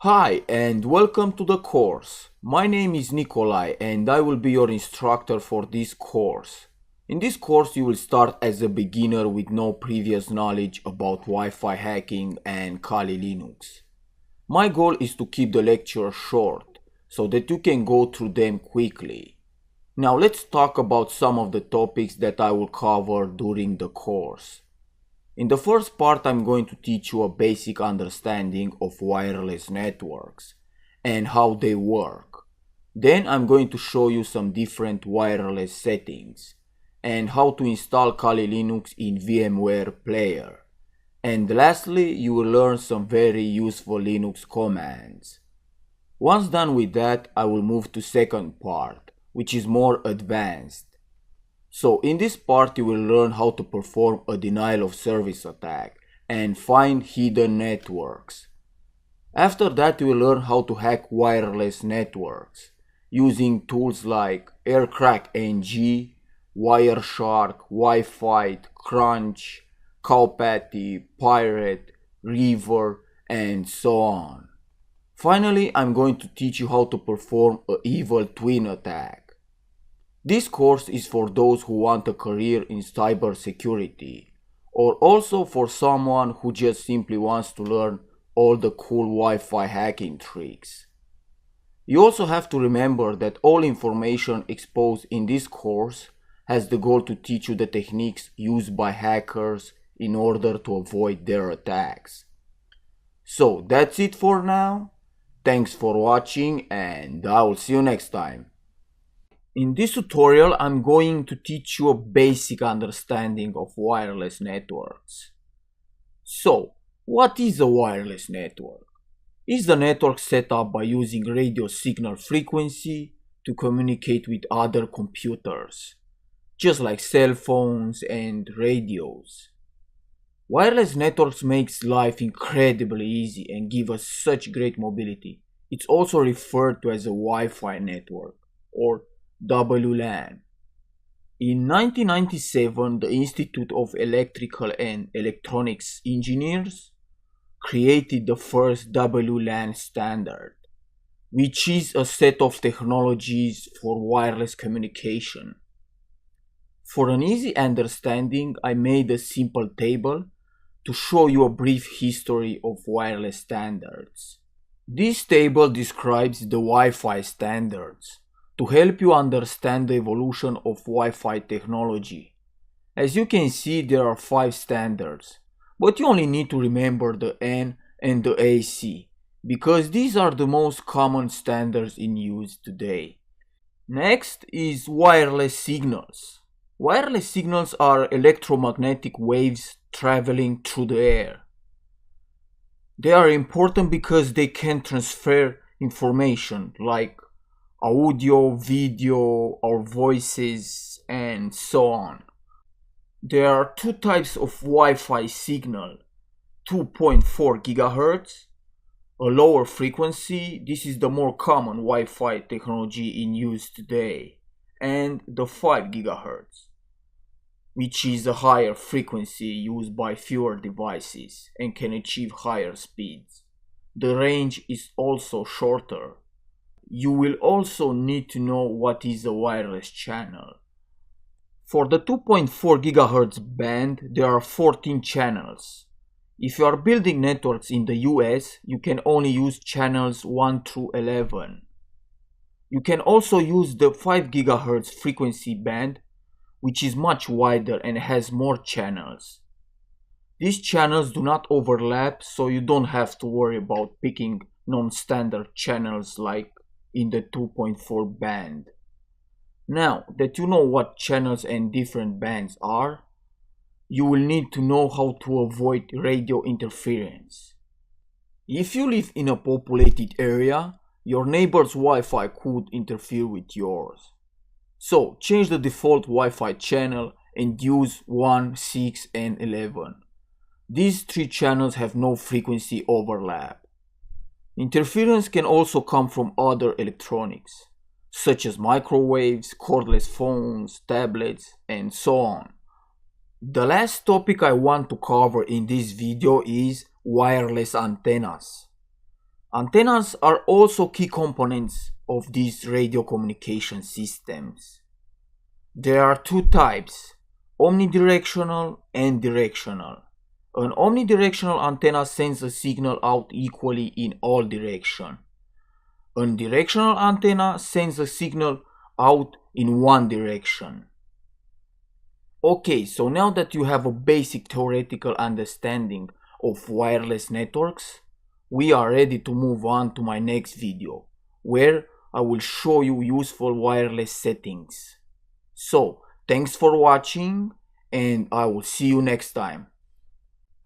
Hi and welcome to the course. My name is Nikolai and I will be your instructor for this course. In this course you will start as a beginner with no previous knowledge about Wi-Fi hacking and Kali Linux. My goal is to keep the lecture short so that you can go through them quickly. Now let's talk about some of the topics that I will cover during the course. In the first part, I'm going to teach you a basic understanding of wireless networks and how they work. Then I'm going to show you some different wireless settings and how to install Kali Linux in VMware Player. And lastly, you will learn some very useful Linux commands. Once done with that, I will move to second part, which is more advanced. So in this part you will learn how to perform a denial of service attack and find hidden networks. After that you will learn how to hack wireless networks using tools like AirCrackNG, Wireshark, Wi-Fi, Crunch, Cowpatty, Pirate, Reaver, and so on. Finally, I'm going to teach you how to perform an evil twin attack. This course is for those who want a career in cybersecurity, or also for someone who just simply wants to learn all the cool Wi-Fi hacking tricks. You also have to remember that all information exposed in this course has the goal to teach you the techniques used by hackers in order to avoid their attacks. So that's it for now. Thanks for watching and I will see you next time. In this tutorial, I'm going to teach you a basic understanding of wireless networks. So, what is a wireless network? It's a network set up by using radio signal frequency to communicate with other computers, just like cell phones and radios. Wireless networks makes life incredibly easy and give us such great mobility. It's also referred to as a Wi-Fi network or WLAN. In 1997, the Institute of Electrical and Electronics Engineers created the first WLAN standard, which is a set of technologies for wireless communication. For an easy understanding, I made a simple table to show you a brief history of wireless standards. This table describes the Wi-Fi standards to help you understand the evolution of Wi-Fi technology. As you can see, there are 5 standards, but you only need to remember the N and the AC, because these are the most common standards in use today. Next is wireless signals. Wireless signals are electromagnetic waves traveling through the air. They are important because they can transfer information like audio, video, or voices, and so on. There are 2 types of Wi-Fi signal: 2.4 GHz, a lower frequency, this is the more common Wi-Fi technology in use today, and the 5 GHz, which is a higher frequency used by fewer devices and can achieve higher speeds. The range is also shorter. You will also need to know what is a wireless channel. For the 2.4 GHz band, there are 14 channels. If you are building networks in the US, you can only use channels 1 through 11. You can also use the 5 GHz frequency band, which is much wider and has more channels. These channels do not overlap, so you don't have to worry about picking non-standard channels like in the 2.4 band. Now that you know what channels and different bands are, you will need to know how to avoid radio interference. If you live in a populated area, your neighbor's Wi-Fi could interfere with yours. So change the default Wi-Fi channel and use 1, 6, and 11. These 3 channels have no frequency overlap. Interference can also come from other electronics, such as microwaves, cordless phones, tablets, and so on. The last topic I want to cover in this video is wireless antennas. Antennas are also key components of these radio communication systems. There are two types, omnidirectional and directional. An omnidirectional antenna sends a signal out equally in all directions. An directional antenna sends a signal out in one direction. Okay, so now that you have a basic theoretical understanding of wireless networks, we are ready to move on to my next video, where I will show you useful wireless settings. So, thanks for watching, and I will see you next time.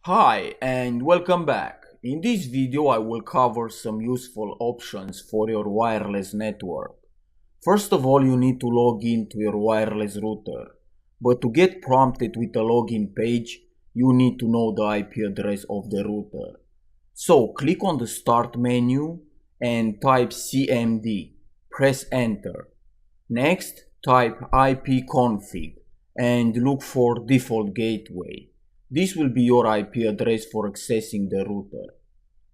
Hi, and welcome back. In this video, I will cover some useful options for your wireless network. First of all, you need to log in to your wireless router. But to get prompted with a login page, you need to know the IP address of the router. So click on the Start menu and type CMD. Press Enter. Next, type ipconfig and look for default gateway. This will be your IP address for accessing the router.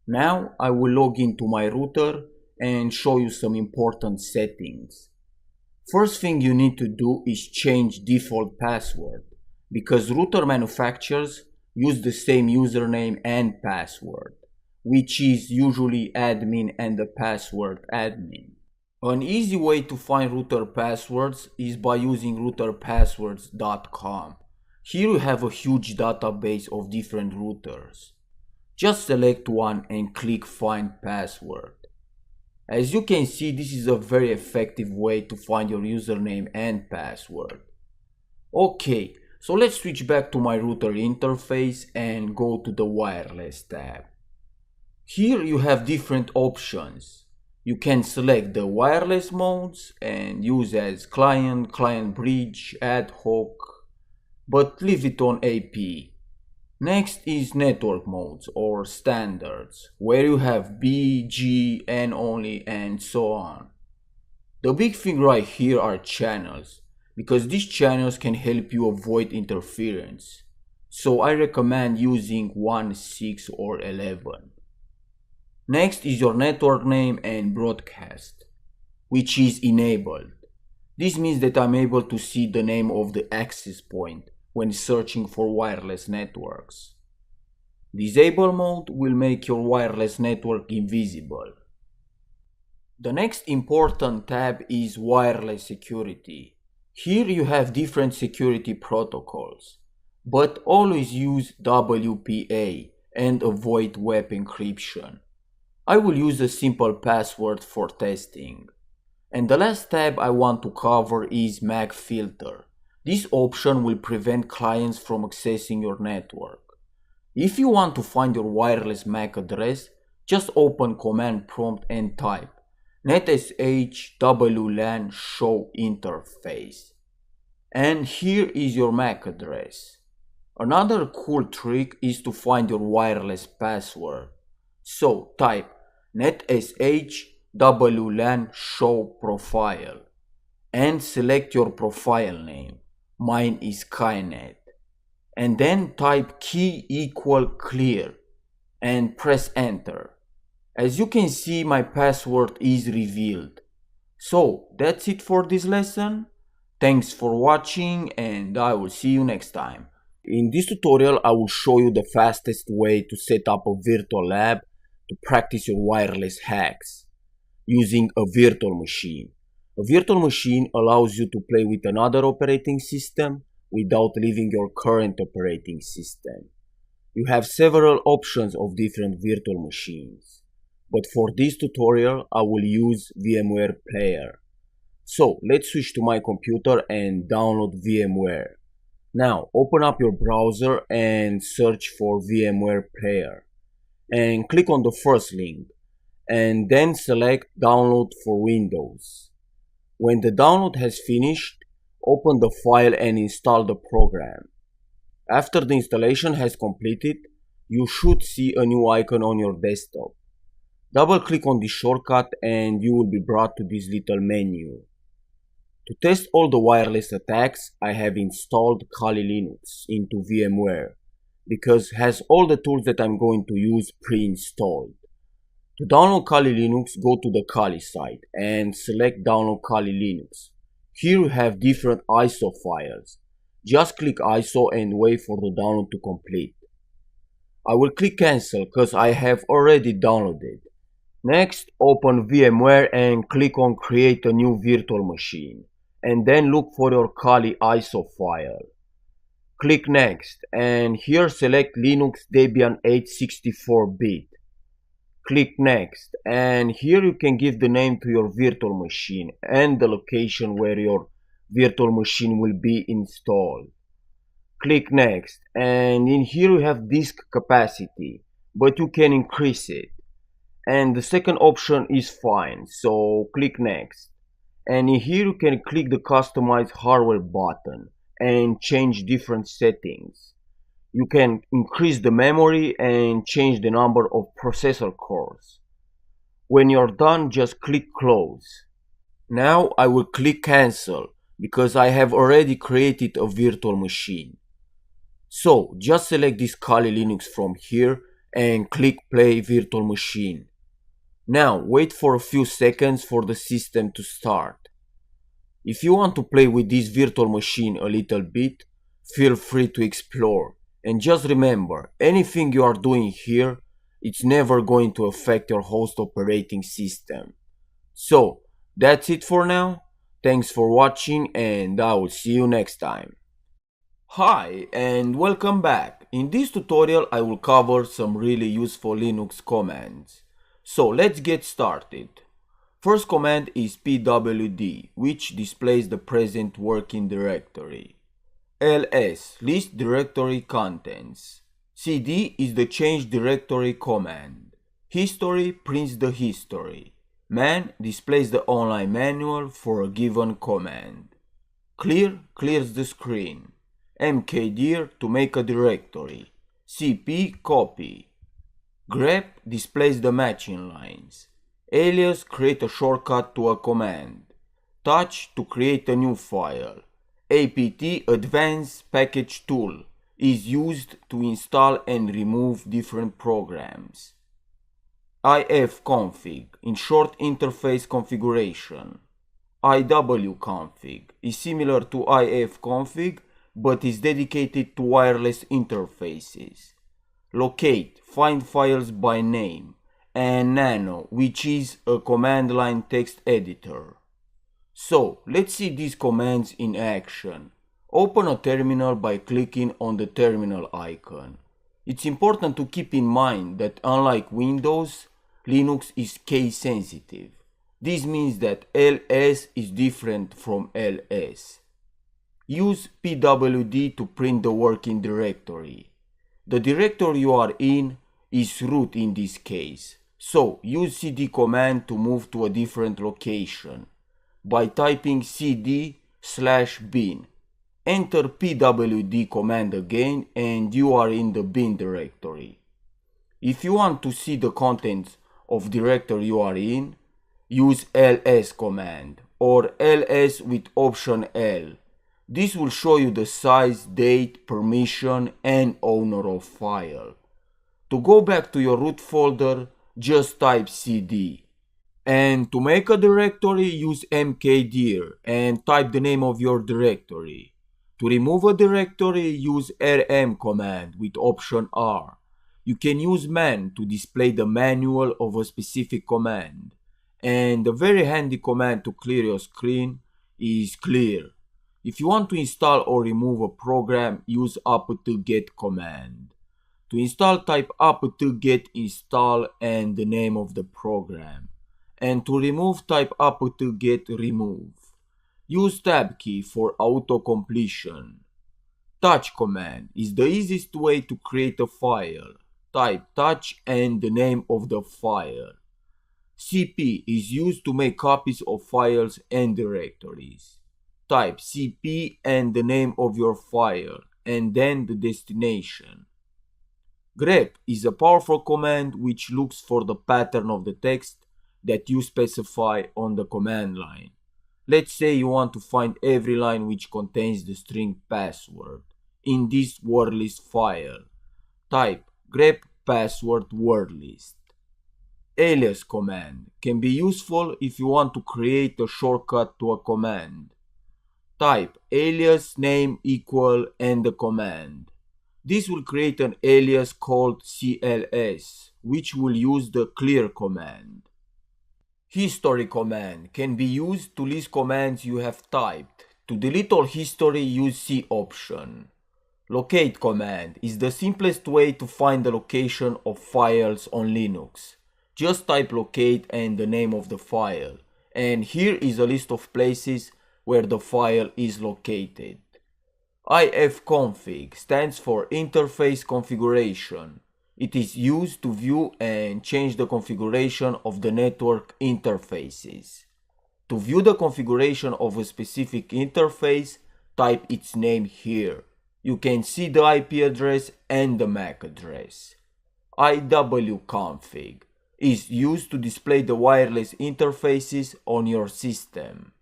Now I will log into my router and show you some important settings. First thing you need to do is change default password, because router manufacturers use the same username and password, which is usually admin and the password admin. An easy way to find router passwords is by using routerpasswords.com. Here you have a huge database of different routers. Just select one and click Find Password. As you can see, this is a very effective way to find your username and password. Okay, so let's switch back to my router interface and go to the wireless tab. Here you have different options. You can select the wireless modes and use as client, client bridge, ad hoc, but leave it on AP. Next is network modes or standards, where you have B, G, N only, and so on. The big thing right here are channels, because these channels can help you avoid interference. So I recommend using 1, 6, or 11. Next is your network name and broadcast, which is enabled. This means that I'm able to see the name of the access point when searching for wireless networks. Disable mode will make your wireless network invisible. The next important tab is wireless security. Here you have different security protocols, but always use WPA and avoid web encryption. I will use a simple password for testing. And the last tab I want to cover is MAC filter. This option will prevent clients from accessing your network. If you want to find your wireless MAC address, just open command prompt and type netsh wlan show interface. And here is your MAC address. Another cool trick is to find your wireless password. So type netsh wlan show profile and select your profile name. Mine is Kainet. And then type key equal clear and press enter. As you can see, my password is revealed. So that's it for this lesson. Thanks for watching and I will see you next time. In this tutorial I will show you the fastest way to set up a virtual lab to practice your wireless hacks using a virtual machine. A virtual machine allows you to play with another operating system without leaving your current operating system. You have several options of different virtual machines, but for this tutorial I will use VMware Player. So let's switch to my computer and download VMware. Now open up your browser and search for VMware Player and click on the first link and then select Download for Windows. When the download has finished, open the file and install the program. After the installation has completed, you should see a new icon on your desktop. Double click on this shortcut and you will be brought to this little menu. To test all the wireless attacks, I have installed Kali Linux into VMware because it has all the tools that I'm going to use pre-installed. To download Kali Linux, go to the Kali site and select download Kali Linux. Here you have different ISO files. Just click ISO and wait for the download to complete. I will click cancel because I have already downloaded. Next, open VMware and click on create a new virtual machine and then look for your Kali ISO file. Click next and here select Linux Debian 864-bit. Click next and here you can give the name to your virtual machine and the location where your virtual machine will be installed. Click next and in here you have disk capacity, but you can increase it. And the second option is fine, so click next. And in here you can click the customize hardware button and change different settings. You can increase the memory and change the number of processor cores. When you're done, just click close. Now I will click cancel because I have already created a virtual machine. So just select this Kali Linux from here and click play virtual machine. Now wait for a few seconds for the system to start. If you want to play with this virtual machine a little bit, feel free to explore. And just remember, anything you are doing here, it's never going to affect your host operating system. So, that's it for now. Thanks for watching and I will see you next time. Hi and welcome back. In this tutorial I will cover some really useful Linux commands. So let's get started. First command is pwd, which displays the present working directory. ls, list directory contents. cd is the change directory command. History prints the history. Man displays the online manual for a given command. Clear clears the screen. mkdir to make a directory. cp copy. grep displays the matching lines. Alias create a shortcut to a command. Touch to create a new file. apt advanced package tool is used to install and remove different programs. ifconfig in short interface configuration. iwconfig is similar to ifconfig but is dedicated to wireless interfaces. Locate, find files by name, and nano, which is a command line text editor. So, let's see these commands in action. Open a terminal by clicking on the terminal icon. It's important to keep in mind that unlike Windows, Linux is case sensitive. This means that ls is different from ls. Use pwd to print the working directory. The directory you are in is root in this case, so use cd command to move to a different location by typing cd/bin. Enter pwd command again and you are in the bin directory. If you want to see the contents of directory you are in, use ls command or ls with option L. This will show you the size, date, permission and owner of file. To go back to your root folder, just type cd. And to make a directory, use mkdir and type the name of your directory. To remove a directory, use rm command with option R. You can use man to display the manual of a specific command. And a very handy command to clear your screen is clear. If you want to install or remove a program, use apt-get command. To install, type apt-get install and the name of the program. And to remove, type apt-get remove. Use tab key for auto-completion. Touch command is the easiest way to create a file. Type touch and the name of the file. cp is used to make copies of files and directories. Type cp and the name of your file and then the destination. grep is a powerful command which looks for the pattern of the text that you specify on the command line. Let's say you want to find every line which contains the string password in this word list file. Type grep password word list. Alias command can be useful if you want to create a shortcut to a command. Type alias name equal and the command. This will create an alias called CLS, which will use the clear command. History command can be used to list commands you have typed. To delete all history, use C option. Locate command is the simplest way to find the location of files on Linux. Just type locate and the name of the file, and here is a list of places where the file is located. ifconfig stands for interface configuration. It is used to view and change the configuration of the network interfaces. To view the configuration of a specific interface, type its name here. You can see the IP address and the MAC address. iwconfig is used to display the wireless interfaces on your system.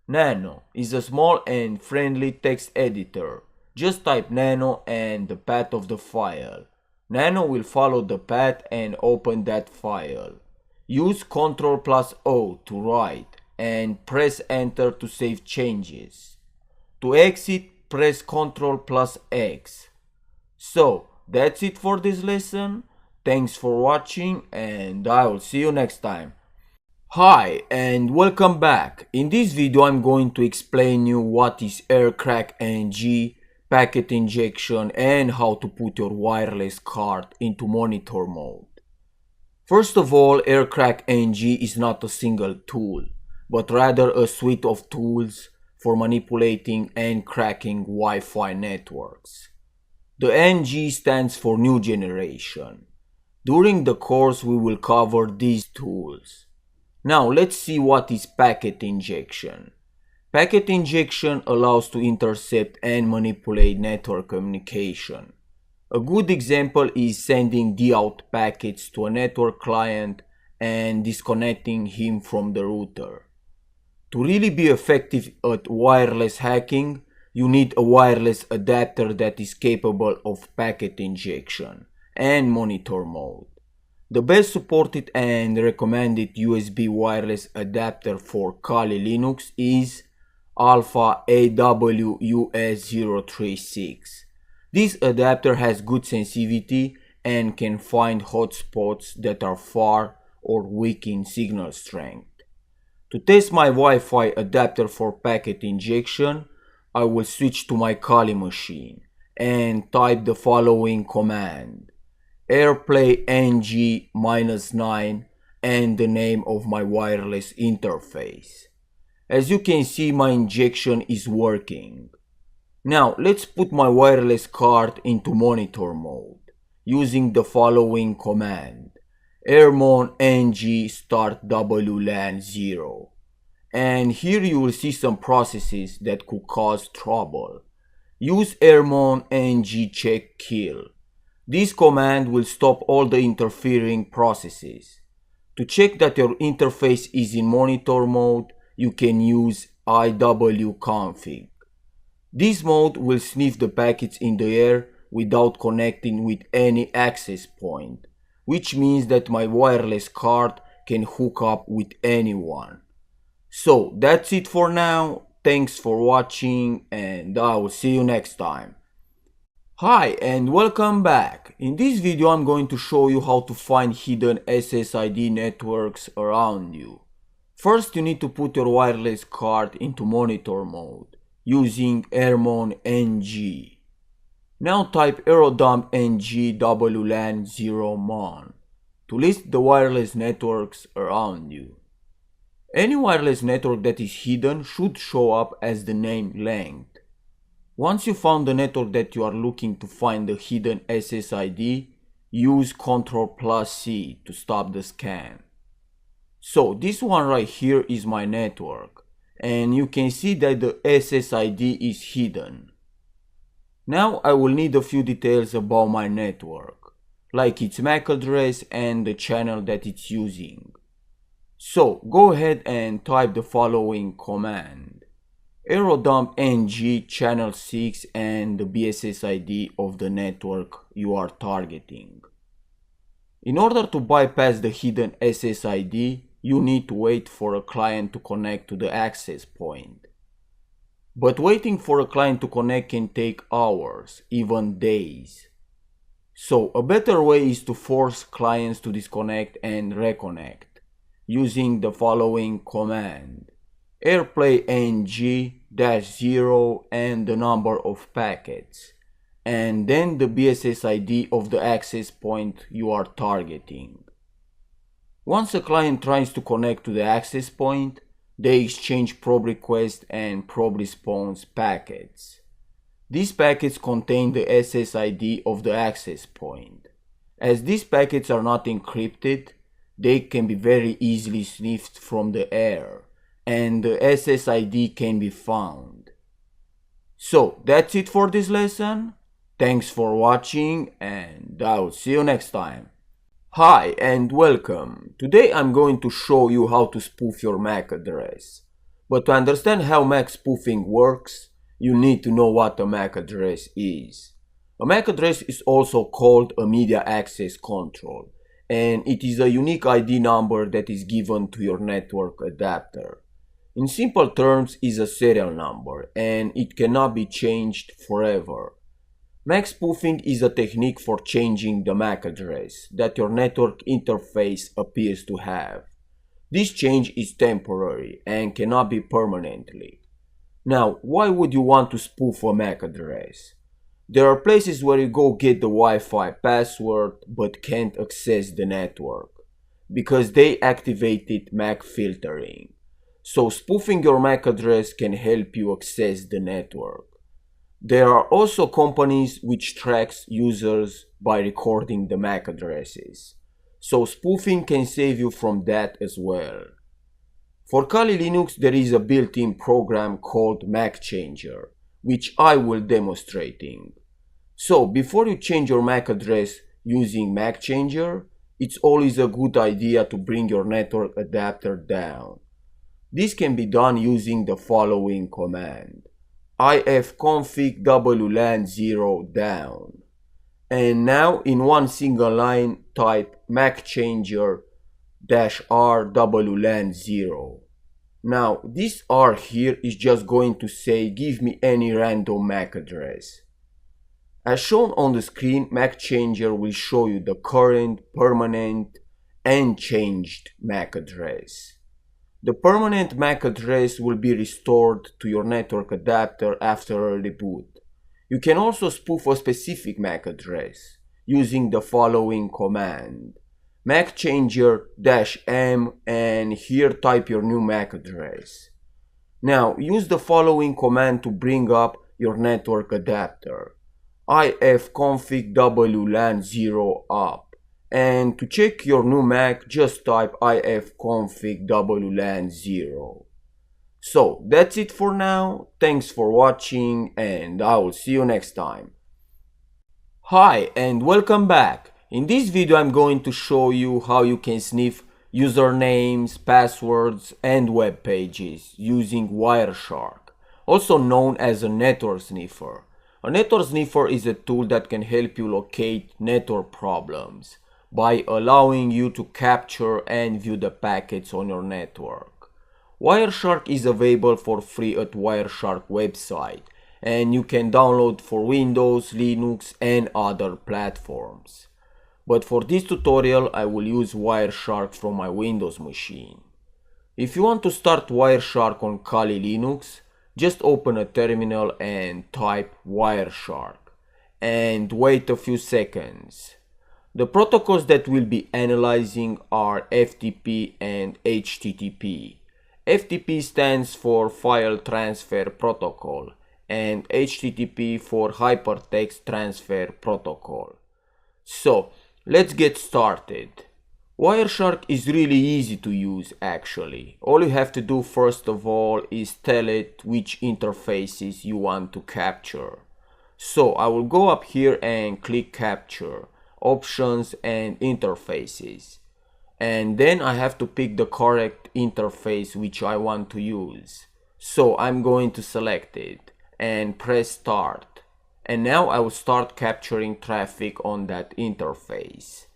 Nano is a small and friendly text editor. Just type nano and the path of the file. Nano will follow the path and open that file. Use Ctrl+O to write and press enter to save changes. To exit, press Ctrl+X. So that's it for this lesson. Thanks for watching and I will see you next time. Hi and welcome back. In this video I'm going to explain you what is aircrack-ng, packet injection and how to put your wireless card into monitor mode. First of all, aircrack-ng is not a single tool, but rather a suite of tools for manipulating and cracking Wi-Fi networks. The NG stands for new generation. During the course we will cover these tools. Now let's see what is packet injection. Packet injection allows to intercept and manipulate network communication. A good example is sending DOUT packets to a network client and disconnecting him from the router. To really be effective at wireless hacking, you need a wireless adapter that is capable of packet injection and monitor mode. The best supported and recommended USB wireless adapter for Kali Linux is Alpha AWUS036. This adapter has good sensitivity and can find hotspots that are far or weak in signal strength. To test my Wi-Fi adapter for packet injection, I will switch to my Kali machine and type the following command: airplay ng-9 and the name of my wireless interface. As you can see, my injection is working. Now let's put my wireless card into monitor mode using the following command: airmon ng start wlan 0. And here you will see some processes that could cause trouble. Use airmon ng check kill. This command will stop all the interfering processes. To check that your interface is in monitor mode, you can use iwconfig. This mode will sniff the packets in the air without connecting with any access point, which means that my wireless card can hook up with anyone. So that's it for now. Thanks for watching and I will see you next time. Hi and welcome back. In this video I'm going to show you how to find hidden SSID networks around you. First you need to put your wireless card into monitor mode using airmon ng. Now type aerodump ng wlan 0 mon to list the wireless networks around you. Any wireless network that is hidden should show up as the name length. Once you found the network that you are looking to find the hidden SSID, use Ctrl+C to stop the scan. So this one right here is my network, and you can see that the SSID is hidden. Now I will need a few details about my network, like its MAC address and the channel that it's using. So go ahead and type the following command: aerodump ng channel 6 and the BSSID of the network you are targeting. In order to bypass the hidden SSID, you need to wait for a client to connect to the access point. But waiting for a client to connect can take hours, even days. So a better way is to force clients to disconnect and reconnect using the following command: airplay ng-0 and the number of packets, and then the BSSID of the access point you are targeting. Once a client tries to connect to the access point, they exchange probe request and probe response packets. These packets contain the SSID of the access point. As these packets are not encrypted, they can be very easily sniffed from the air, and the SSID can be found. So that's it for this lesson. Thanks for watching, and I'll see you next time. Hi and welcome. Today I'm going to show you how to spoof your MAC address. But to understand how MAC spoofing works, you need to know what a MAC address is. A MAC address is also called a media access control, and it is a unique ID number that is given to your network adapter. In simple terms, it is a serial number, and it cannot be changed forever. MAC spoofing is a technique for changing the MAC address that your network interface appears to have. This change is temporary and cannot be permanently. Now, why would you want to spoof a MAC address? There are places where you go get the Wi-Fi password but can't access the network because they activated MAC filtering. So spoofing your MAC address can help you access the network. There are also companies which tracks users by recording the MAC addresses. So spoofing can save you from that as well. For Kali Linux there is a built-in program called MAC Changer, which I will demonstrating. So before you change your MAC address using MAC Changer, it's always a good idea to bring your network adapter down. This can be done using the following command: ifconfig wlan0 down. And now in one single line type MAC Changer -r wlan0. Now this R here is just going to say give me any random MAC address. As shown on the screen, MAC Changer will show you the current, permanent and changed MAC address. The permanent MAC address will be restored to your network adapter after a reboot. You can also spoof a specific MAC address using the following command: MAC Changer -m, and here type your new MAC address. Now use the following command to bring up your network adapter: ifconfig wlan0 up. And to check your new MAC, just type ifconfig wlan0. So that's it for now. Thanks for watching, and I will see you next time. Hi and welcome back. In this video I'm going to show you how you can sniff usernames, passwords and web pages using Wireshark, also known as a network sniffer. A network sniffer is a tool that can help you locate network problems by allowing you to capture and view the packets on your network. Wireshark is available for free at Wireshark website, and you can download for Windows, Linux and other platforms. But for this tutorial I will use Wireshark from my Windows machine. If you want to start Wireshark on Kali Linux, just open a terminal and type Wireshark and wait a few seconds. The protocols that we'll be analyzing are FTP and HTTP. FTP stands for File Transfer Protocol and HTTP for Hypertext Transfer Protocol. So let's get started. Wireshark is really easy to use actually. All you have to do first of all is tell it which interfaces you want to capture. So I will go up here and click Capture, Options and Interfaces, and then I have to pick the correct interface which I want to use. So I'm going to select it and press Start, and now I will start capturing traffic on that interface.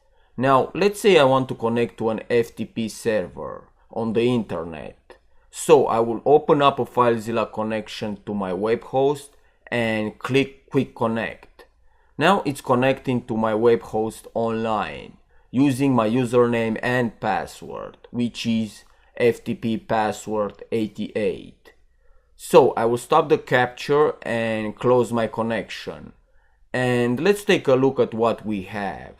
Now let's say I want to connect to an FTP server on the internet. So I will open up a FileZilla connection to my web host and click Quick Connect. Now it's connecting to my web host online using my username and password, which is FTP password 88. So I will stop the capture and close my connection. And let's take a look at what we have.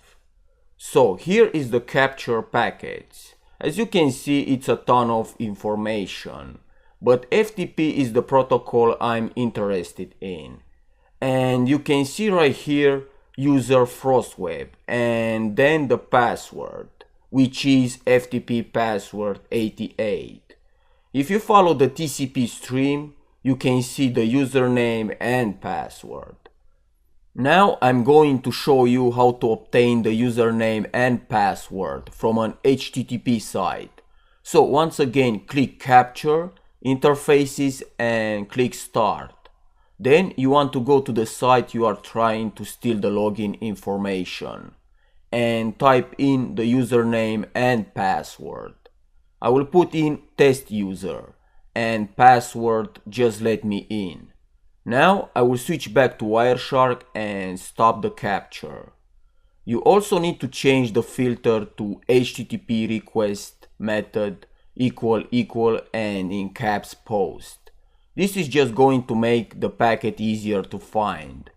So here is the capture package. As you can see, it's a ton of information, but FTP is the protocol I'm interested in. And you can see right here user frostweb and then the password, which is FTP password 88. If you follow the TCP stream, you can see the username and password. Now I'm going to show you how to obtain the username and password from an HTTP site. So once again, click Capture, Interfaces and click Start. Then you want to go to the site you are trying to steal the login information and type in the username and password. I will put in test user and password just let me in. Now I will switch back to Wireshark and stop the capture. You also need to change the filter to HTTP request method equal and in caps post. This is just going to make the packet easier to find.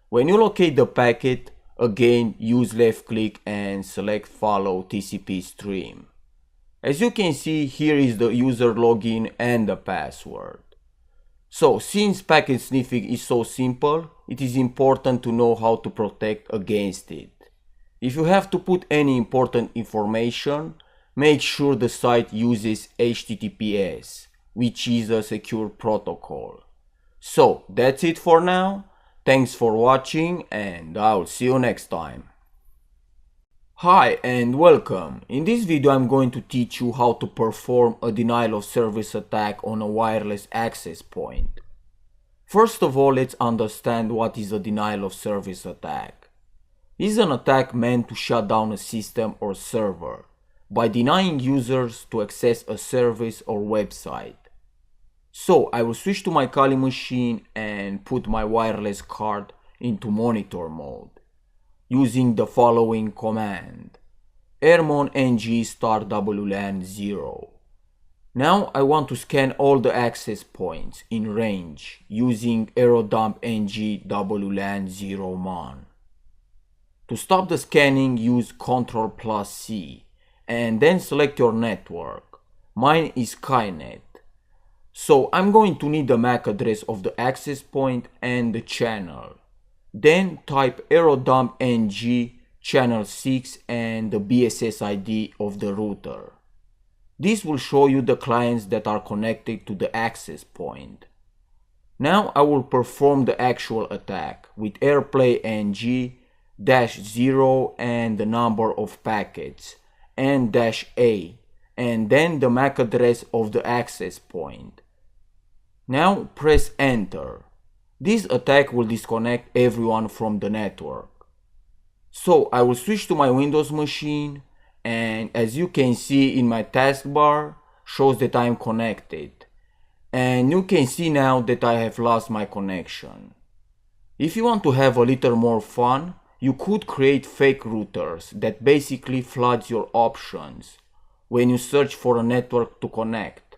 When you locate the packet, again use left click and select follow TCP stream. As you can see, here is the user login and the password. So, since packet sniffing is so simple, it is important to know how to protect against it. If you have to put any important information, make sure the site uses HTTPS, which is a secure protocol. So, that's it for now. Thanks for watching and I'll see you next time. Hi and welcome. In this video I'm going to teach you how to perform a denial of service attack on a wireless access point. First of all, let's understand what is a denial of service attack. This is an attack meant to shut down a system or server by denying users to access a service or website. So I will switch to my Kali machine and put my wireless card into monitor mode using the following command: airmon ng start WLAN 0. Now I want to scan all the access points in range using aerodump ng WLAN 0 mon. To stop the scanning, use Ctrl+C and then select your network. Mine is Skynet. So I'm going to need the MAC address of the access point and the channel. Then type aerodump ng channel 6 and the BSS ID of the router. This will show you the clients that are connected to the access point. Now I will perform the actual attack with airplay ng -0 and the number of packets and -A and then the MAC address of the access point. Now press enter. This attack will disconnect everyone from the network. So I will switch to my Windows machine and as you can see in my taskbar shows that I am connected. And you can see now that I have lost my connection. If you want to have a little more fun, you could create fake routers that basically floods your options when you search for a network to connect.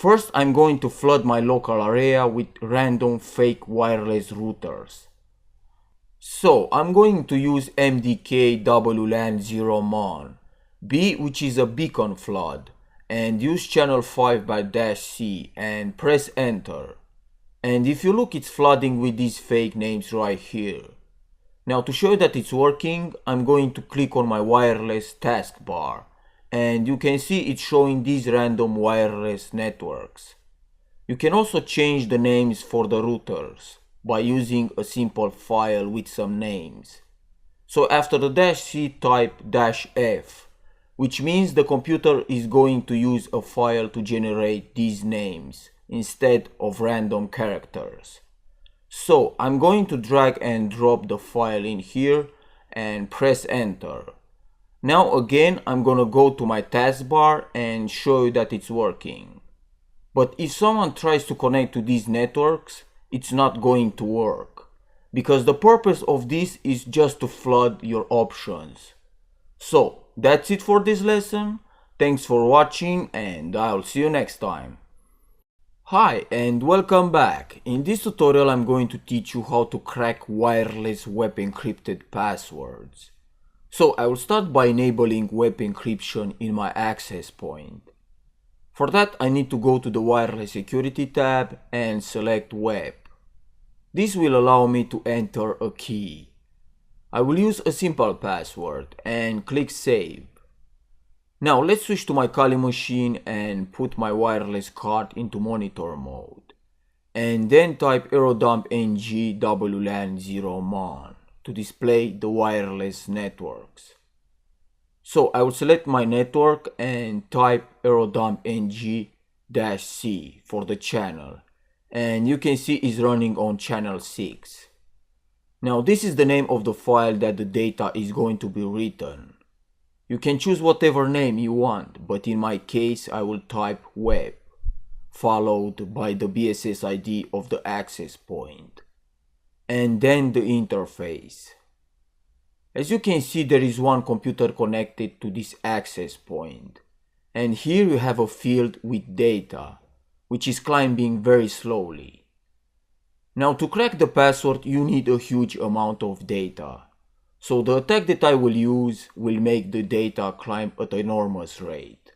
First, I'm going to flood my local area with random fake wireless routers. So, I'm going to use MDK WLAN 0 mon, B, which is a beacon flood, and use channel 5 by -C and press enter. And if you look, it's flooding with these fake names right here. Now to show you that it's working, I'm going to click on my wireless taskbar. And you can see it's showing these random wireless networks. You can also change the names for the routers by using a simple file with some names. So after the -C type -F, which means the computer is going to use a file to generate these names instead of random characters. So I'm going to drag and drop the file in here and press enter. Now again, I'm gonna go to my taskbar and show you that it's working. But if someone tries to connect to these networks, it's not going to work, because the purpose of this is just to flood your options. So that's it for this lesson. Thanks for watching and I'll see you next time. Hi and welcome back. In this tutorial I'm going to teach you how to crack wireless web encrypted passwords. So I will start by enabling web encryption in my access point. For that I need to go to the wireless security tab and select web. This will allow me to enter a key. I will use a simple password and click save. Now let's switch to my Kali machine and put my wireless card into monitor mode. And then type aerodump ng wlan 0 mon to display the wireless networks. So I will select my network and type aerodump ng-c for the channel. And you can see it's running on channel 6. Now this is the name of the file that the data is going to be written. You can choose whatever name you want, but in my case I will type web, followed by the BSS ID of the access point, and then the interface. As you can see, there is one computer connected to this access point, and here you have a field with data, which is climbing very slowly. Now to crack the password you need a huge amount of data. So the attack that I will use will make the data climb at an enormous rate.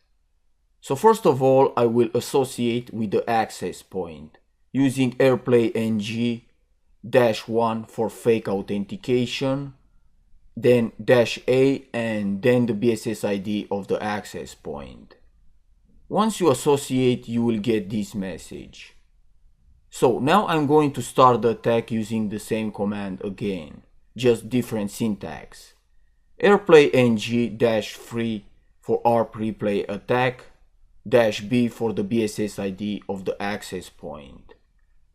So first of all I will associate with the access point using airplay ng-1 for fake authentication, then -a and then the BSS ID of the access point. Once you associate you will get this message. So now I'm going to start the attack using the same command again, just different syntax. Airplay ng-3 for ARP replay attack, -b for the BSS ID of the access point.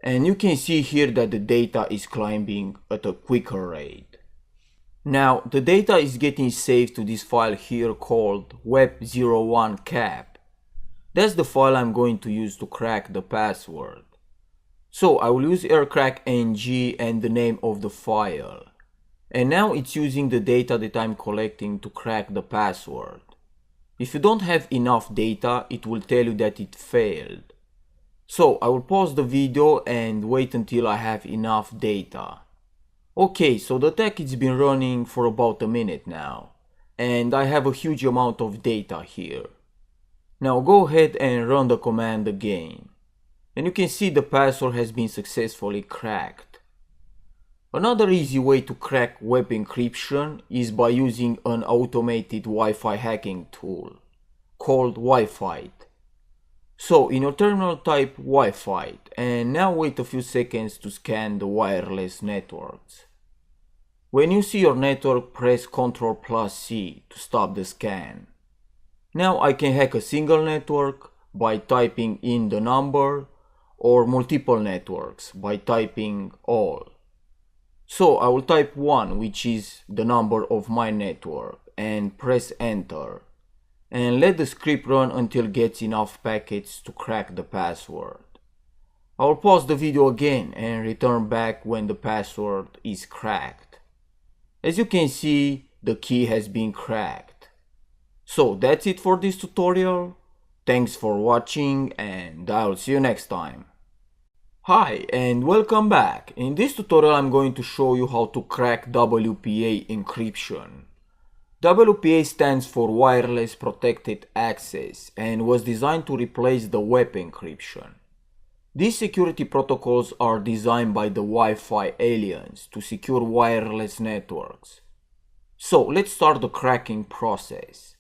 And you can see here that the data is climbing at a quicker rate. Now the data is getting saved to this file here called web01cap. That's the file I'm going to use to crack the password. So I will use aircrack ng and the name of the file. And now it's using the data that I'm collecting to crack the password. If you don't have enough data, it will tell you that it failed. So I will pause the video and wait until I have enough data. Okay, so the attack has been running for about a minute now, and I have a huge amount of data here. Now go ahead and run the command again, and you can see the password has been successfully cracked. Another easy way to crack web encryption is by using an automated Wi-Fi hacking tool called WiFi. So in your terminal type Wi-Fi and now wait a few seconds to scan the wireless networks. When you see your network, press Ctrl+C to stop the scan. Now I can hack a single network by typing in the number, or multiple networks by typing all. So I will type 1, which is the number of my network, and press enter. And let the script run until it gets enough packets to crack the password. I will pause the video again and return back when the password is cracked. As you can see, the key has been cracked. So that's it for this tutorial. Thanks for watching and I'll see you next time. Hi and welcome back. In this tutorial I'm going to show you how to crack WPA encryption. WPA stands for Wireless Protected Access and was designed to replace the web encryption. These security protocols are designed by the Wi-Fi aliens to secure wireless networks. So let's start the cracking process.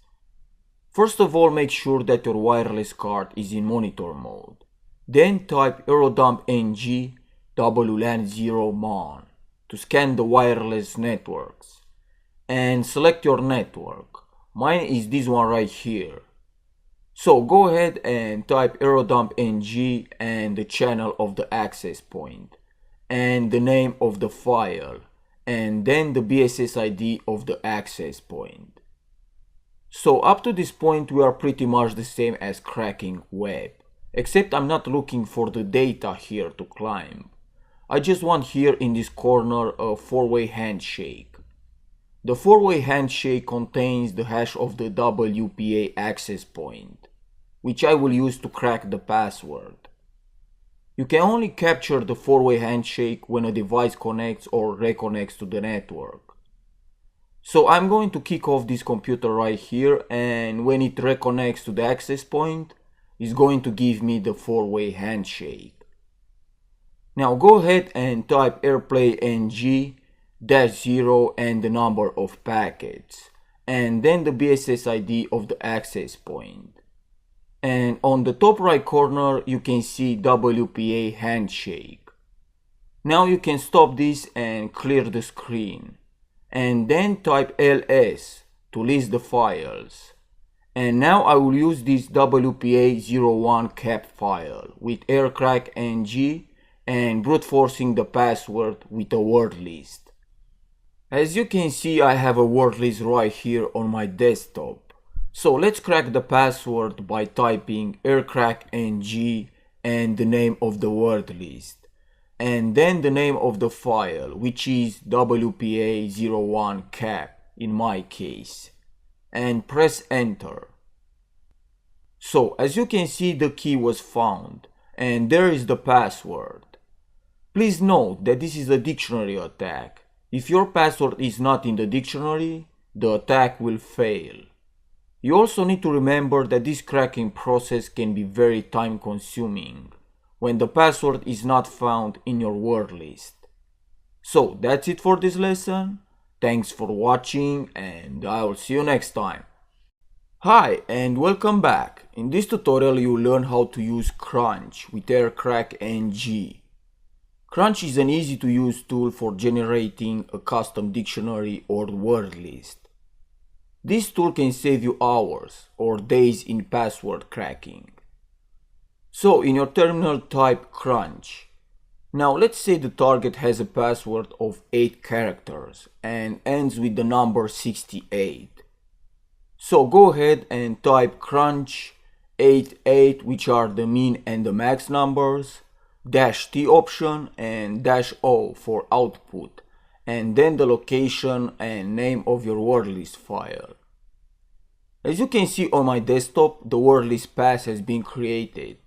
First of all, make sure that your wireless card is in monitor mode. Then type aerodump ng-wlan 0 mon to scan the wireless networks. And select your network. Mine is this one right here. So go ahead and type aerodump ng and the channel of the access point, and the name of the file, and then the BSS ID of the access point. So up to this point we are pretty much the same as cracking web, except I'm not looking for the data here to climb. I just want here in this corner a four-way handshake. The four-way handshake contains the hash of the WPA access point, which I will use to crack the password. You can only capture the four-way handshake when a device connects or reconnects to the network. So I'm going to kick off this computer right here, and when it reconnects to the access point, it's going to give me the four-way handshake. Now go ahead and type airplay ng-0 and the number of packets, and then the BSS ID of the access point. And on the top right corner you can see WPA handshake. Now you can stop this and clear the screen, and then type ls to list the files. And now I will use this WPA01 cap file with aircrack ng and brute forcing the password with a word list. As you can see, I have a word list right here on my desktop. So let's crack the password by typing aircrack ng and the name of the word list, and then the name of the file, which is WPA01 cap in my case, and press enter. So as you can see, the key was found and there is the password. Please note that this is a dictionary attack. If your password is not in the dictionary, the attack will fail. You also need to remember that this cracking process can be very time consuming when the password is not found in your word list. So that's it for this lesson. Thanks for watching and I will see you next time. Hi and welcome back. In this tutorial you will learn how to use Crunch with aircrack ng. Crunch is an easy to use tool for generating a custom dictionary or word list. This tool can save you hours or days in password cracking. So in your terminal type Crunch. Now let's say the target has a password of 8 characters and ends with the number 68. So go ahead and type Crunch 88, which are the min and the max numbers, -t option and -o for output, and then the location and name of your word list file. As you can see on my desktop, the word list path has been created.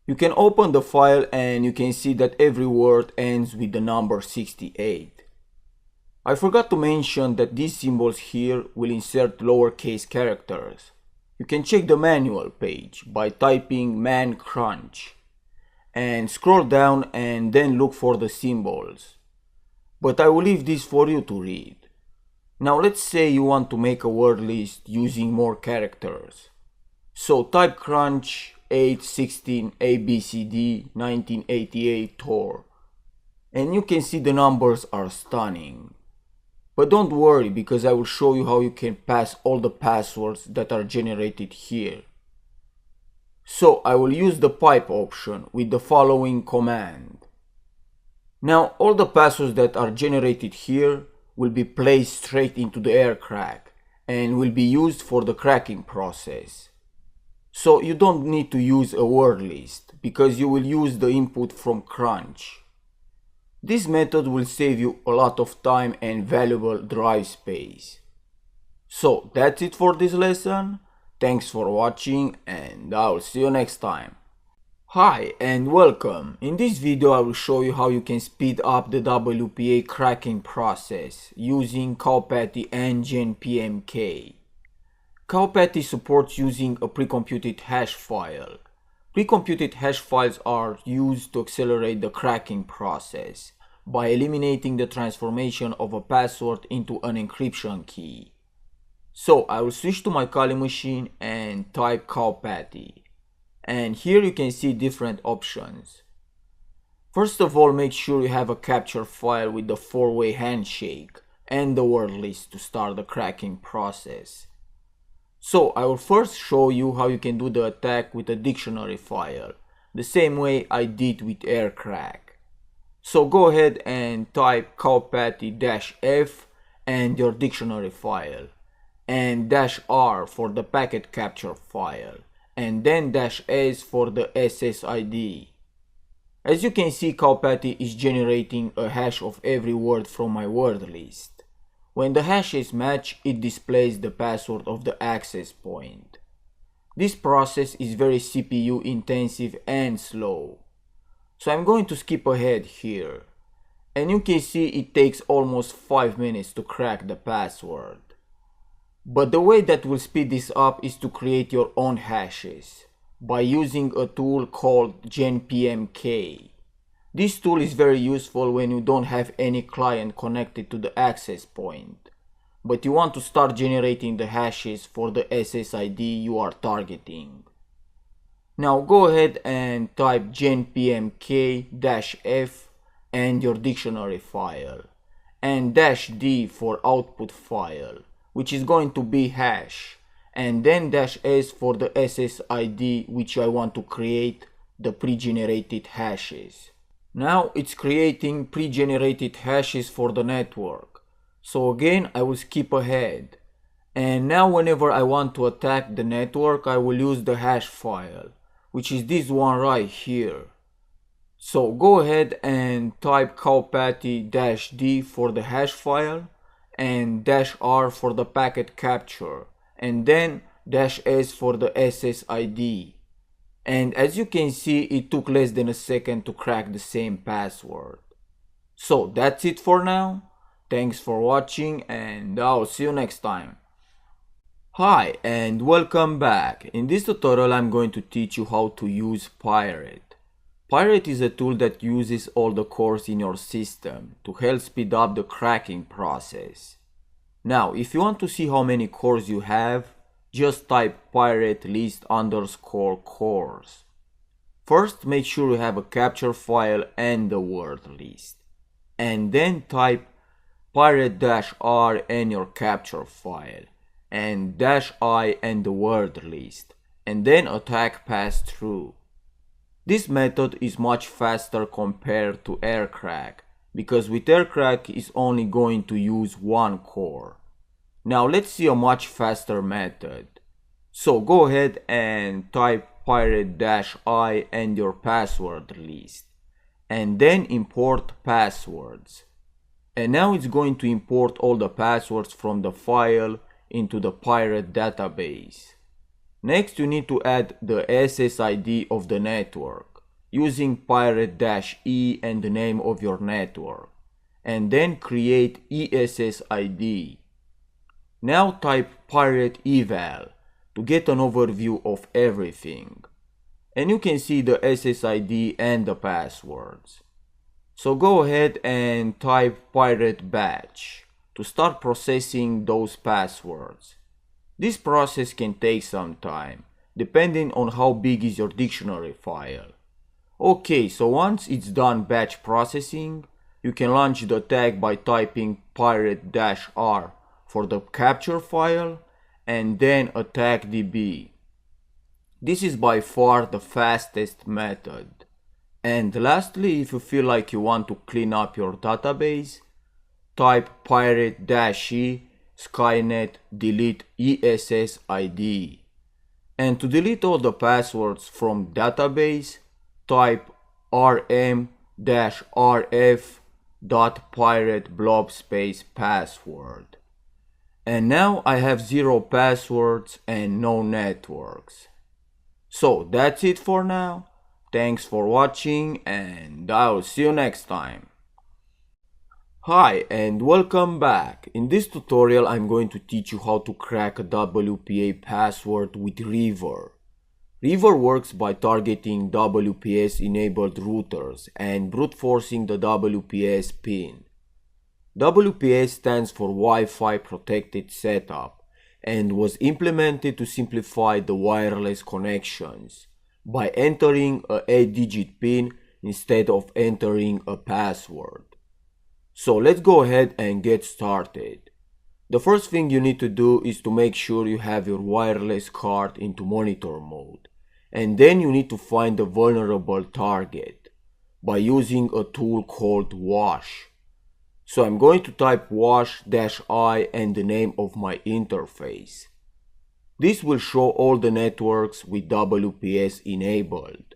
You can open the file and you can see that every word ends with the number 68. I forgot to mention that these symbols here will insert lowercase characters. You can check the manual page by typing man crunch and scroll down and then look for the symbols. But I will leave this for you to read. Now let's say you want to make a word list using more characters. So type crunch 816 ABCD 1988 Tor, and you can see the numbers are stunning. But don't worry, because I will show you how you can pass all the passwords that are generated here. So I will use the pipe option with the following command. Now all the passwords that are generated here will be placed straight into the aircrack and will be used for the cracking process. So you don't need to use a word list because you will use the input from Crunch. This method will save you a lot of time and valuable drive space. So that's it for this lesson. Thanks for watching and I will see you next time. Hi and welcome. In this video I will show you how you can speed up the WPA cracking process using Cowpatty Engine PMK. Cowpatty supports using a pre-computed hash file. Pre-computed hash files are used to accelerate the cracking process by eliminating the transformation of a password into an encryption key. So I will switch to my Kali machine and type Cowpatty. And here you can see different options. First of all, make sure you have a capture file with the four-way handshake and the word list to start the cracking process. So I will first show you how you can do the attack with a dictionary file, the same way I did with aircrack. So go ahead and type Cowpatty-F and your dictionary file, and -R for the packet capture file, and then -S for the SSID. As you can see, Cowpathy is generating a hash of every word from my word list. When the hashes match, it displays the password of the access point. This process is very CPU intensive and slow. So I'm going to skip ahead here. And you can see it takes almost 5 minutes to crack the password. But the way that will speed this up is to create your own hashes by using a tool called genpmk. This tool is very useful when you don't have any client connected to the access point, but you want to start generating the hashes for the SSID you are targeting. Now go ahead and type genpmk-f and your dictionary file, and -d for output file, which is going to be hash, and then -s for the SSID which I want to create the pre-generated hashes. Now it's creating pre-generated hashes for the network. So again, I will skip ahead. And now whenever I want to attack the network, I will use the hash file, which is this one right here. So go ahead and type cowpathy-d for the hash file, and -R for the packet capture, and then -S for the SSID. And as you can see, it took less than a second to crack the same password. So that's it for now. Thanks for watching, and I'll see you next time. Hi and welcome back. In this tutorial I'm going to teach you how to use Pirate. Pirate is a tool that uses all the cores in your system to help speed up the cracking process. Now, if you want to see how many cores you have, just type pirate list _ cores. First, make sure you have a capture file and the word list. And then type pirate-r and your capture file, and -I and the word list, and then attack pass-through. This method is much faster compared to aircrack, because with aircrack is only going to use one core. Now let's see a much faster method. So go ahead and type pirate-I and your password list, and then import passwords. And now it's going to import all the passwords from the file into the Pirate database. Next, you need to add the SSID of the network using pirate-e and the name of your network, and then create ESSID. Now type pirate eval to get an overview of everything, and you can see the SSID and the passwords. So go ahead and type pirate batch to start processing those passwords. This process can take some time, depending on how big is your dictionary file. Okay, so once it's done batch processing, you can launch the attack by typing pirate-r for the capture file, and then attack db. This is by far the fastest method. And lastly, if you feel like you want to clean up your database, type pirate-e skynet delete ESSID. And to delete all the passwords from database, type rm-rf.pirate blob password. And now I have 0 passwords and no networks. So that's it for now. Thanks for watching, and I'll see you next time. Hi and welcome back. In this tutorial I'm going to teach you how to crack a WPA password with River. River works by targeting WPS enabled routers and brute forcing the WPS pin. WPS stands for Wi-Fi Protected Setup and was implemented to simplify the wireless connections by entering a 8-digit PIN instead of entering a password. So let's go ahead and get started. The first thing you need to do is to make sure you have your wireless card into monitor mode, and then you need to find a vulnerable target by using a tool called Wash. So I'm going to type wash-i and the name of my interface. This will show all the networks with WPS enabled.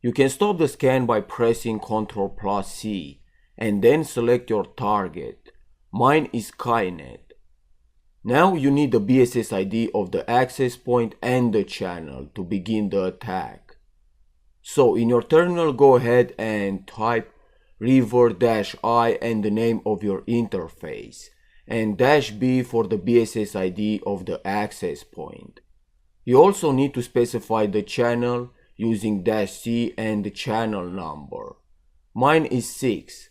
You can stop the scan by pressing Ctrl+C and then select your target. Mine is Skynet. Now you need the BSS ID of the access point and the channel to begin the attack. So in your terminal, go ahead and type river-i and the name of your interface, and -b for the BSS ID of the access point. You also need to specify the channel using -c and the channel number. Mine is 6,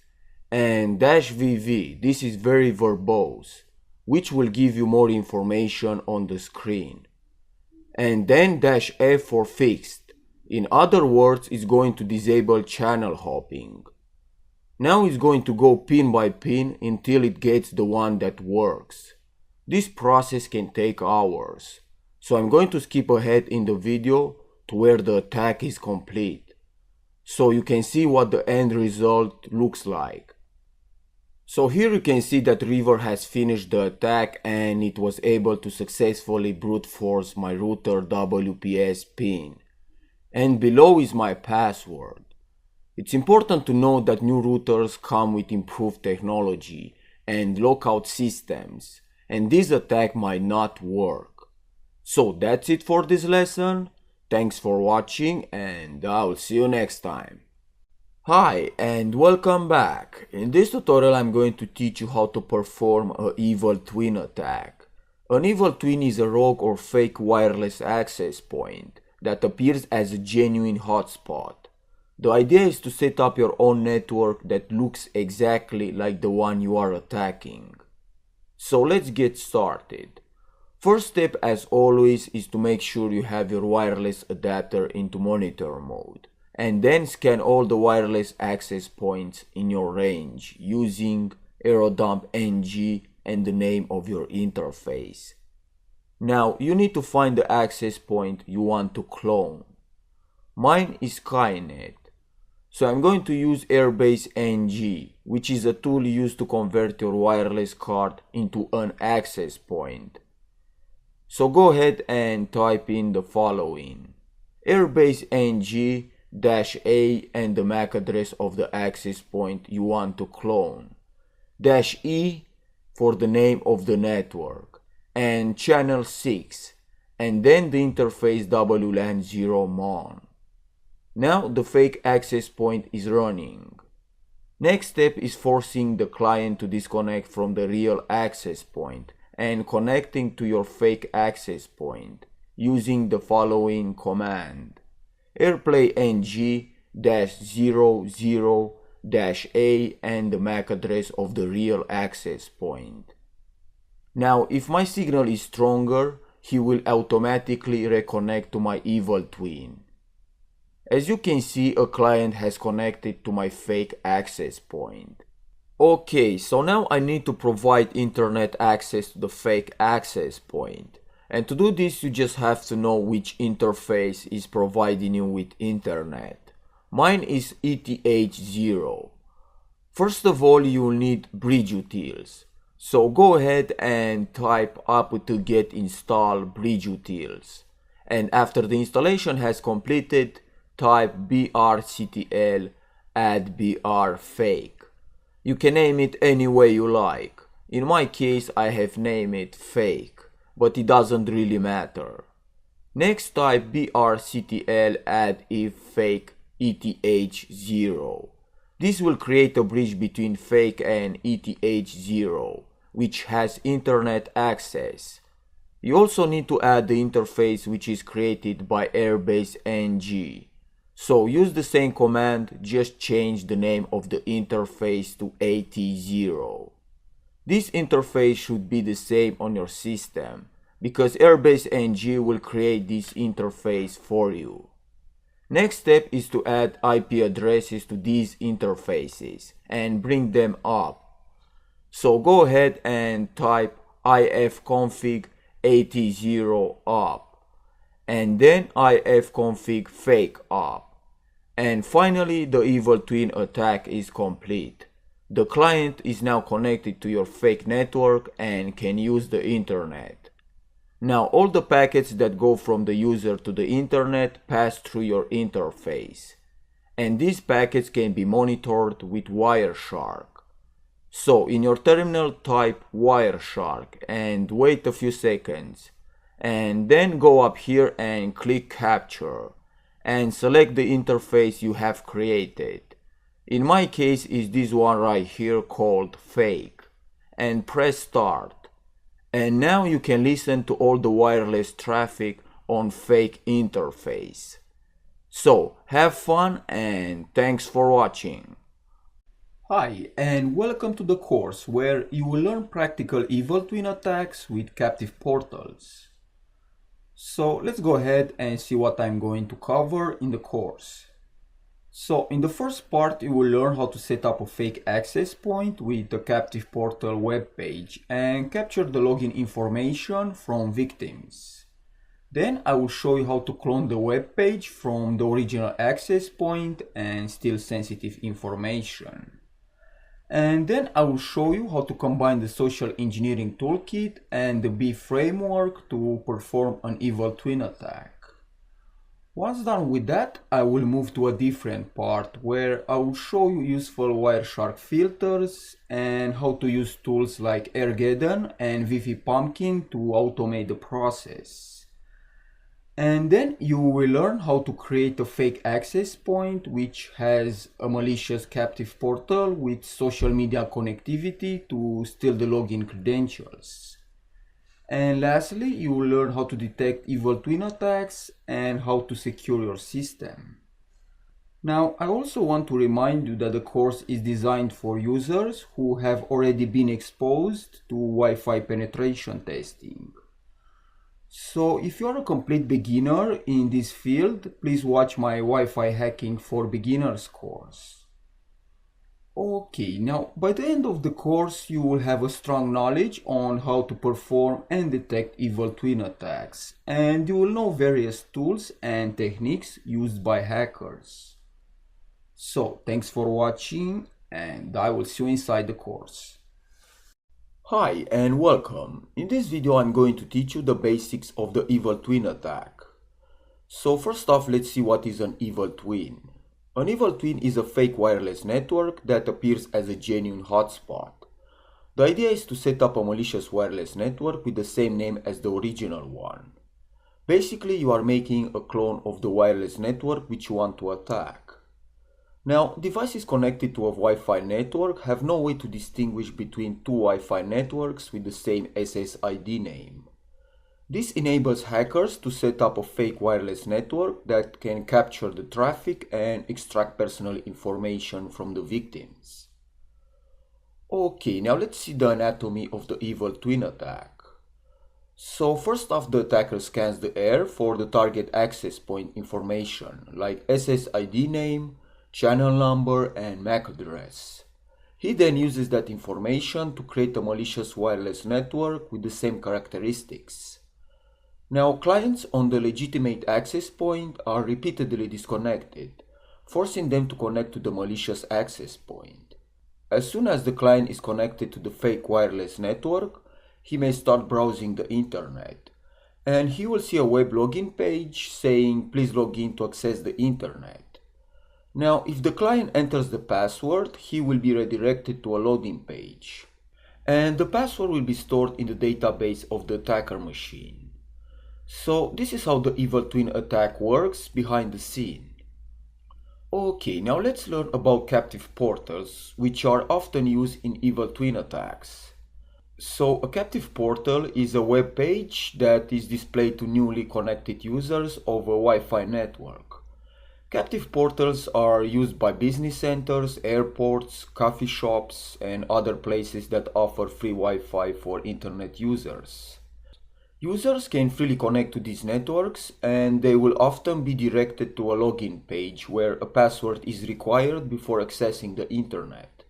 and -vv, this is very verbose, which will give you more information on the screen. And then -f for fixed. In other words, it's going to disable channel hopping. Now it's going to go pin by pin until it gets the one that works. This process can take hours, so I'm going to skip ahead in the video to where the attack is complete, so you can see what the end result looks like. So here you can see that River has finished the attack and it was able to successfully brute force my router WPS pin. And below is my password. It's important to note that new routers come with improved technology and lockout systems, and this attack might not work. So that's it for this lesson. Thanks for watching, and I'll see you next time. Hi and welcome back. In this tutorial I'm going to teach you how to perform an evil twin attack. An evil twin is a rogue or fake wireless access point that appears as a genuine hotspot. The idea is to set up your own network that looks exactly like the one you are attacking. So let's get started. First step, as always, is to make sure you have your wireless adapter into monitor mode, and then scan all the wireless access points in your range using AeroDump-ng and the name of your interface. Now you need to find the access point you want to clone. Mine is Skynet. So I'm going to use Airbase-ng, which is a tool used to convert your wireless card into an access point. So go ahead and type in the following: Airbase-ng -a and the MAC address of the access point you want to clone, -e for the name of the network, and channel 6, and then the interface WLAN 0 mon. Now the fake access point is running. Next step is forcing the client to disconnect from the real access point and connecting to your fake access point using the following command: airplay-ng -00-a and the MAC address of the real access point. Now if my signal is stronger, he will automatically reconnect to my evil twin. As you can see, a client has connected to my fake access point. Okay, so now I need to provide internet access to the fake access point. And to do this, you just have to know which interface is providing you with internet. Mine is ETH0. First of all, you will need bridge utils. So go ahead and type apt-get install bridge utils. And after the installation has completed, type brctl add br fake. You can name it any way you like. In my case, I have named it fake, but it doesn't really matter. Next, type brctl add if fake ETH0. This will create a bridge between fake and ETH0, which has internet access. You also need to add the interface which is created by Airbase-ng. So use the same command, just change the name of the interface to AT0. This interface should be the same on your system, because Airbase-ng will create this interface for you. Next step is to add IP addresses to these interfaces and bring them up. So go ahead and type ifconfig AT0 up, and then ifconfig fake up. And finally, the evil twin attack is complete. The client is now connected to your fake network and can use the internet. Now all the packets that go from the user to the internet pass through your interface. And these packets can be monitored with Wireshark. So in your terminal type Wireshark and wait a few seconds. And then go up here and click capture. And select the interface you have created. In my case is this one right here called fake, and press start. And now you can listen to all the wireless traffic on fake interface. So have fun and thanks for watching. Hi and welcome to the course where you will learn practical evil twin attacks with captive portals. So let's go ahead and see what I'm going to cover in the course. So in the first part you will learn how to set up a fake access point with the captive portal web page and capture the login information from victims. Then I will show you how to clone the web page from the original access point and steal sensitive information. And then I will show you how to combine the social engineering toolkit and the B framework to perform an evil twin attack. Once done with that, I will move to a different part where I will show you useful Wireshark filters and how to use tools like Airgeddon and Wi-Fi Pumpkin to automate the process. And then you will learn how to create a fake access point which has a malicious captive portal with social media connectivity to steal the login credentials. And lastly, you will learn how to detect evil twin attacks and how to secure your system. Now, I also want to remind you that the course is designed for users who have already been exposed to Wi-Fi penetration testing. So if you are a complete beginner in this field, please watch my Wi-Fi Hacking for Beginners course. Okay, now by the end of the course you will have a strong knowledge on how to perform and detect evil twin attacks, and you will know various tools and techniques used by hackers. So thanks for watching and I will see you inside the course. Hi and welcome. In this video I'm going to teach you the basics of the evil twin attack. So first off, let's see what is an evil twin. An evil twin is a fake wireless network that appears as a genuine hotspot. The idea is to set up a malicious wireless network with the same name as the original one. Basically, you are making a clone of the wireless network which you want to attack. Now, devices connected to a Wi-Fi network have no way to distinguish between two Wi-Fi networks with the same SSID name. This enables hackers to set up a fake wireless network that can capture the traffic and extract personal information from the victims. Okay, now let's see the anatomy of the evil twin attack. So first off, the attacker scans the air for the target access point information like SSID name, channel number and MAC address. He then uses that information to create a malicious wireless network with the same characteristics. Now, clients on the legitimate access point are repeatedly disconnected, forcing them to connect to the malicious access point. As soon as the client is connected to the fake wireless network, he may start browsing the internet, and he will see a web login page saying please log in to access the internet. Now, if the client enters the password, he will be redirected to a login page, and the password will be stored in the database of the attacker machine. So this is how the evil twin attack works behind the scene. Okay, now let's learn about captive portals, which are often used in evil twin attacks. So a captive portal is a web page that is displayed to newly connected users of a Wi-Fi network. Captive portals are used by business centers, airports, coffee shops, and other places that offer free Wi-Fi for internet users. Users can freely connect to these networks and they will often be directed to a login page where a password is required before accessing the internet.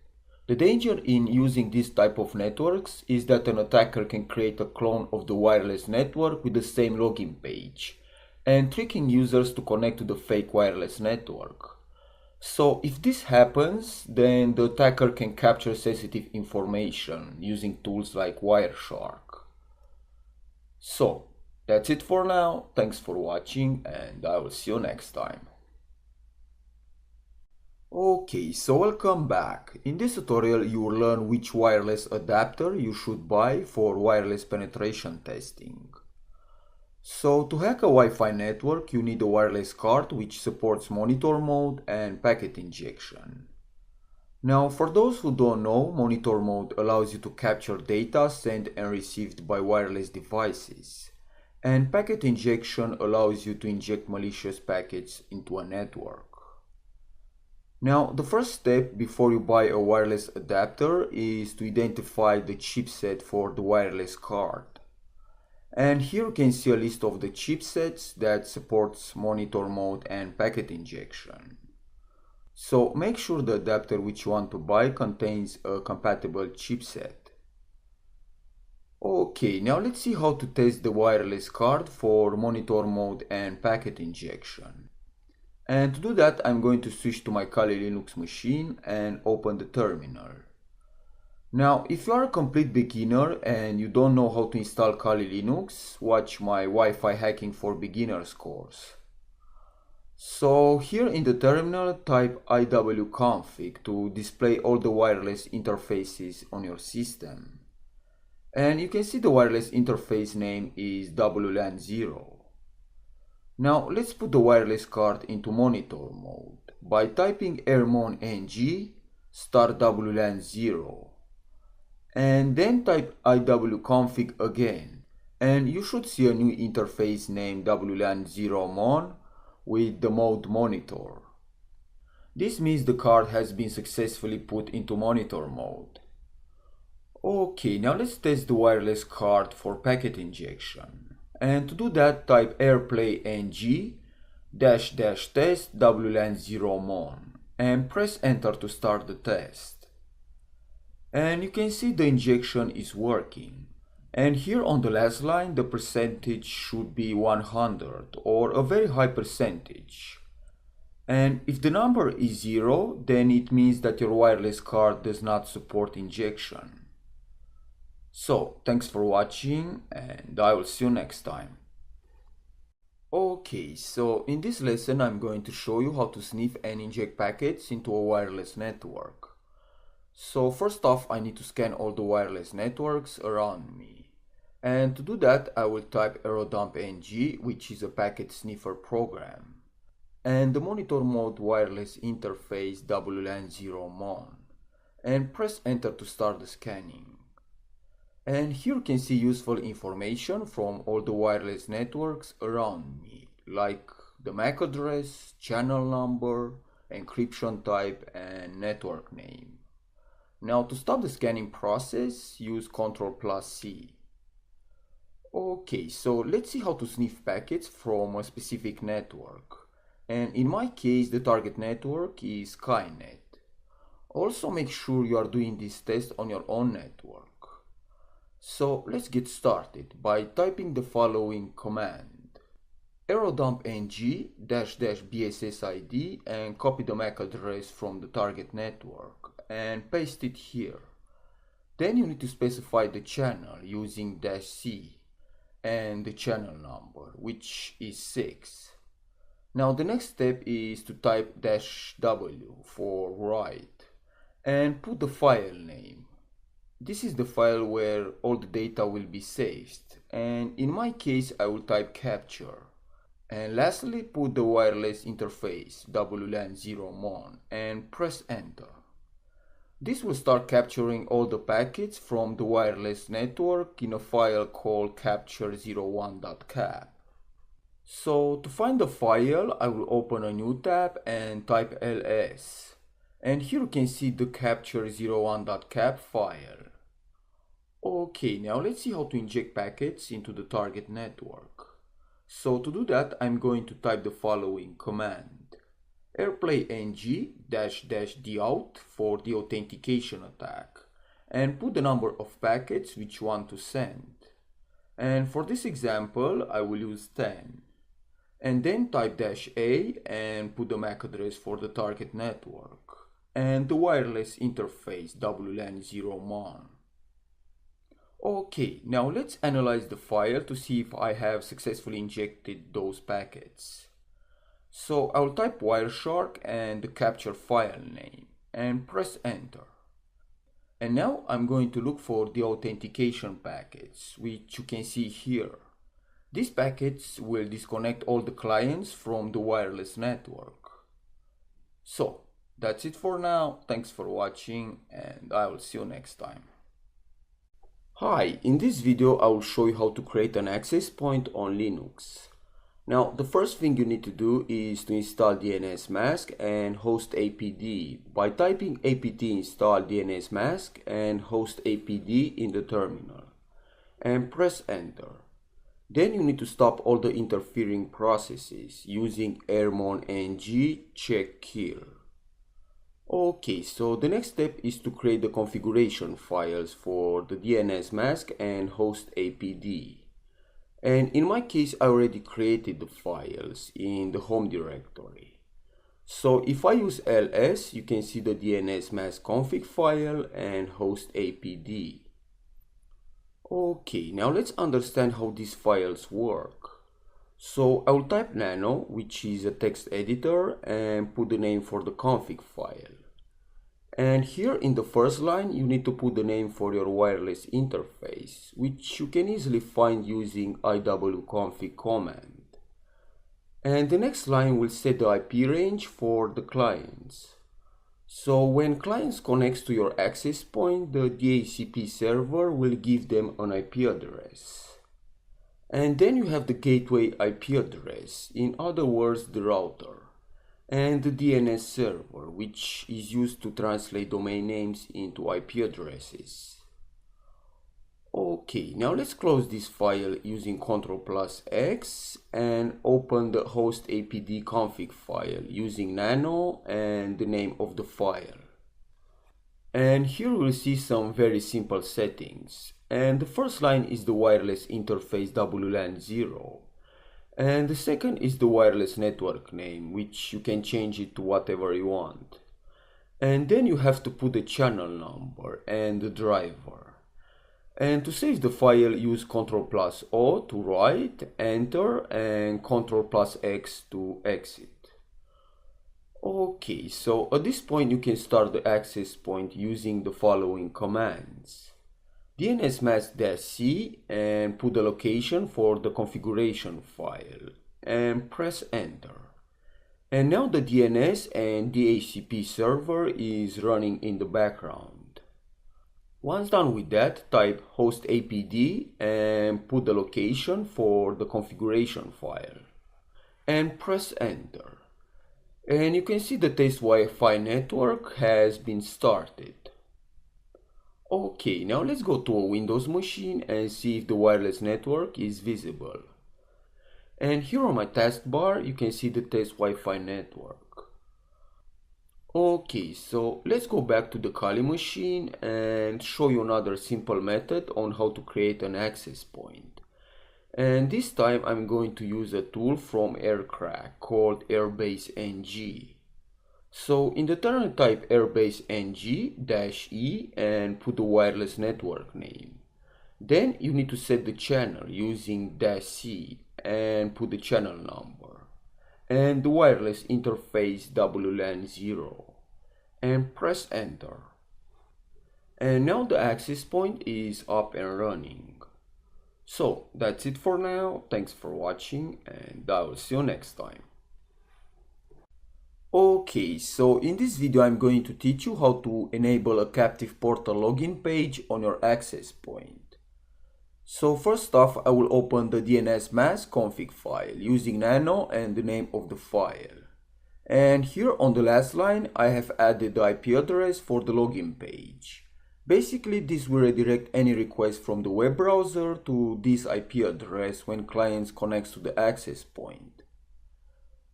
The danger in using this type of networks is that an attacker can create a clone of the wireless network with the same login page and tricking users to connect to the fake wireless network. So if this happens, then the attacker can capture sensitive information using tools like Wireshark. So that's it for now. Thanks for watching and I will see you next time. Okay, so welcome back. In this tutorial you will learn which wireless adapter you should buy for wireless penetration testing. So to hack a Wi-Fi network you need a wireless card which supports monitor mode and packet injection. Now for those who don't know, monitor mode allows you to capture data sent and received by wireless devices. And packet injection allows you to inject malicious packets into a network. Now, the first step before you buy a wireless adapter is to identify the chipset for the wireless card. And here you can see a list of the chipsets that supports monitor mode and packet injection. So make sure the adapter which you want to buy contains a compatible chipset. Okay, now let's see how to test the wireless card for monitor mode and packet injection. And to do that, I'm going to switch to my Kali Linux machine and open the terminal. Now, if you are a complete beginner and you don't know how to install Kali Linux, watch my Wi-Fi Hacking for Beginners course. So here in the terminal, type iwconfig to display all the wireless interfaces on your system. And you can see the wireless interface name is WLAN 0. Now let's put the wireless card into monitor mode by typing rmon ng start WLAN 0 and then type iwconfig again and you should see a new interface named WLAN 0 mon with the mode monitor. This means the card has been successfully put into monitor mode. Okay, now let's test the wireless card for packet injection. And to do that, type airplay ng --test WLAN 0 mon and press enter to start the test. And you can see the injection is working. And here on the last line, the percentage should be 100 or a very high percentage. And if the number is 0, then it means that your wireless card does not support injection. So, thanks for watching and I will see you next time. Okay, so in this lesson I'm going to show you how to sniff and inject packets into a wireless network. So first off, I need to scan all the wireless networks around me. And to do that, I will type aerodump-ng, which is a packet sniffer program. And the monitor mode wireless interface WLAN 0 mon. And press enter to start the scanning. And here you can see useful information from all the wireless networks around me, like the MAC address, channel number, encryption type, and network name. Now to stop the scanning process, use Ctrl+C. Okay, so let's see how to sniff packets from a specific network. And in my case, the target network is Skynet. Also make sure you are doing this test on your own network. So let's get started by typing the following command. aerodump-ng --bssid and copy the MAC address from the target network and paste it here. Then you need to specify the channel using -c and the channel number, which is 6. Now the next step is to type -w for write and put the file name. This is the file where all the data will be saved, and in my case I will type capture. And lastly, put the wireless interface WLAN 0 mon and press enter. This will start capturing all the packets from the wireless network in a file called capture01.cap. So to find the file, I will open a new tab and type ls. And here you can see the capture01.cap file. Okay, now let's see how to inject packets into the target network. So to do that, I'm going to type the following command. airplay ng --dout for the authentication attack and put the number of packets which you want to send. And for this example, I will use 10. and then type -A and put the MAC address for the target network and the wireless interface WLAN 0 MON. Okay, now let's analyze the file to see if I have successfully injected those packets. So I'll type Wireshark and the capture file name and press enter. And now I'm going to look for the authentication packets, which you can see here. These packets will disconnect all the clients from the wireless network. So that's it for now. Thanks for watching and I will see you next time. Hi, in this video I will show you how to create an access point on Linux. Now the first thing you need to do is to install DNSMask and host APD by typing apt install DNSMask and host APD in the terminal and press enter. Then you need to stop all the interfering processes using ermon-ng check kill. Okay, so the next step is to create the configuration files for the DNSMask and host APD. And in my case, I already created the files in the home directory. So if I use ls, you can see the DNSMask config file and host APD. Okay, now let's understand how these files work. So I will type nano, which is a text editor, and put the name for the config file. And here in the first line, you need to put the name for your wireless interface, which you can easily find using iwconfig command. And the next line will set the IP range for the clients. So when clients connects to your access point, the DHCP server will give them an IP address. And then you have the gateway IP address, in other words the router, and the DNS server, which is used to translate domain names into IP addresses. Okay, now let's close this file using Ctrl+X and open the host APD config file using nano and the name of the file. And here we'll see some very simple settings. And the first line is the wireless interface WLAN 0. And the second is the wireless network name, which you can change it to whatever you want. And then you have to put the channel number and the driver. And to save the file, use Ctrl+O to write, enter, and Ctrl+X to exit. Okay, so at this point you can start the access point using the following commands. DNSMask-C and put the location for the configuration file and press enter. And now the DNS and DHCP server is running in the background. Once done with that, type host APD and put the location for the configuration file and press enter. And you can see the test Wi-Fi network has been started. Okay, now let's go to a Windows machine and see if the wireless network is visible. And here on my taskbar, you can see the test Wi-Fi network. Okay, so let's go back to the Kali machine and show you another simple method on how to create an access point. And this time I'm going to use a tool from Aircrack called Airbase-ng. So in the terminal type Airbase-ng-e and put the wireless network name. Then you need to set the channel using -c and put the channel number and the wireless interface WLAN 0 and press enter. And now the access point is up and running. So that's it for now. Thanks for watching and I will see you next time. Okay, so in this video I'm going to teach you how to enable a captive portal login page on your access point. So first off, I will open the DNSMask config file using nano and the name of the file. And here on the last line, I have added the IP address for the login page. Basically, this will redirect any request from the web browser to this IP address when clients connect to the access point.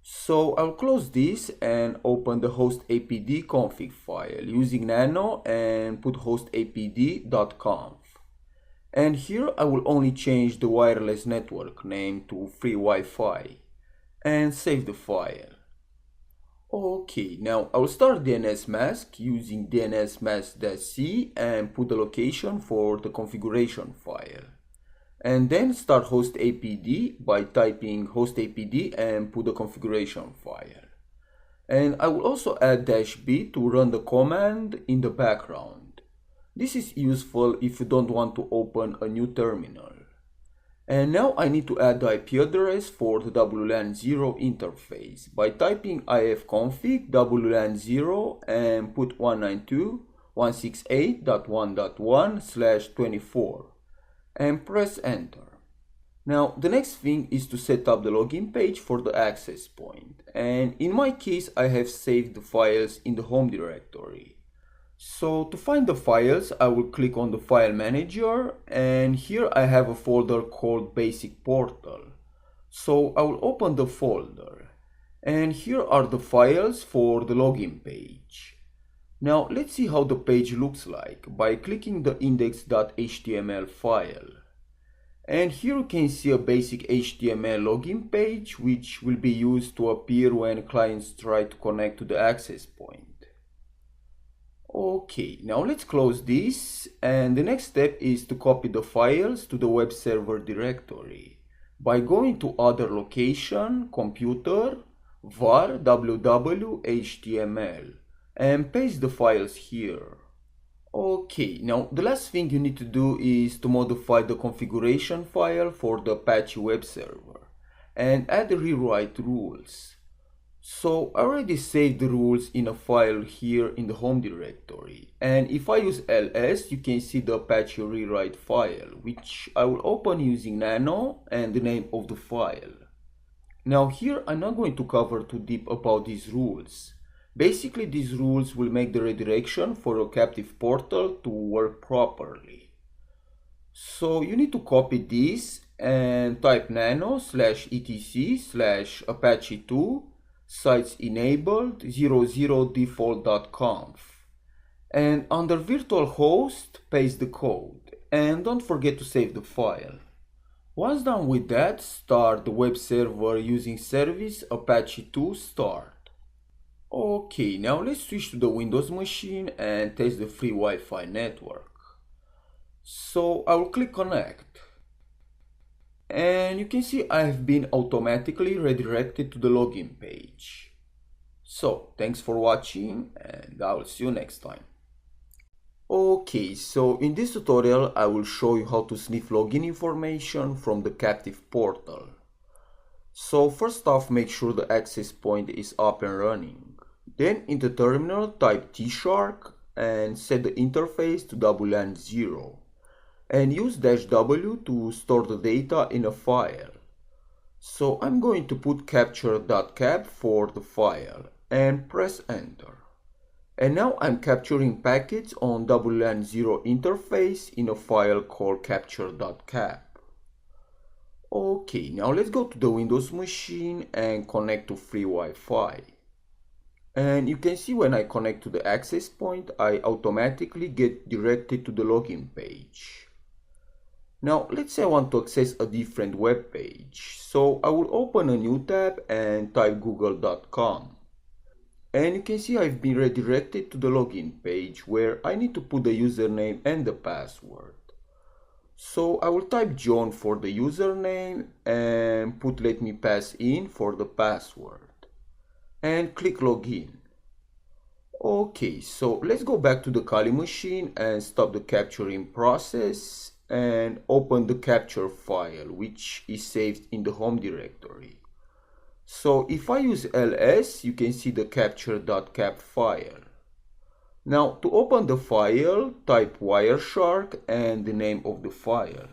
So I'll close this and open the host APD config file using nano and put hostapd.conf. And here I will only change the wireless network name to free Wi-Fi and save the file. Okay, now I'll start DNS mask using dnsmask-c and put the location for the configuration file. And then start hostapd by typing hostapd and put the configuration file. And I will also add -b to run the command in the background. This is useful if you don't want to open a new terminal. And now I need to add the IP address for the WLAN 0 interface by typing ifconfig WLAN 0 and put 192.168.1.1/24 and press enter. Now the next thing is to set up the login page for the access point, and in my case I have saved the files in the home directory. So to find the files, I will click on the file manager, and here I have a folder called basic portal. So I will open the folder, and here are the files for the login page. Now let's see how the page looks like by clicking the index.html file. And here you can see a basic HTML login page which will be used to appear when clients try to connect to the access point. Okay, now let's close this, and the next step is to copy the files to the web server directory by going to other location, computer, var www html, and paste the files here. Okay, now the last thing you need to do is to modify the configuration file for the Apache web server and add the rewrite rules. So I already saved the rules in a file here in the home directory, and if I use ls you can see the Apache rewrite file, which I will open using nano and the name of the file. Now here I'm not going to cover too deep about these rules. Basically these rules will make the redirection for a captive portal to work properly. So you need to copy this and type nano/etc/apache2 sites enabled 00default.conf, and under virtual host paste the code, and don't forget to save the file. Once done with that, start the web server using service apache2 start. Okay, now let's switch to the Windows machine and test the free Wi-Fi network. So I will click connect. And you can see I have been automatically redirected to the login page. So thanks for watching, and I will see you next time. Okay, so in this tutorial I will show you how to sniff login information from the captive portal. So first off, make sure the access point is up and running. Then in the terminal type tshark and set the interface to WLAN 0. And use -w to store the data in a file. So I'm going to put capture.cap for the file and press enter. And now I'm capturing packets on WLAN 0 interface in a file called capture.cap. Okay, now let's go to the Windows machine and connect to free Wi-Fi. And you can see when I connect to the access point, I automatically get directed to the login page. Now let's say I want to access a different web page, so I will open a new tab and type google.com. And you can see I've been redirected to the login page where I need to put the username and the password. So I will type John for the username and put let me pass in for the password. And click login. Okay, so let's go back to the Kali machine and stop the capturing process and open the capture file, which is saved in the home directory. So if I use ls, you can see the capture.cap file. Now to open the file, type Wireshark and the name of the file.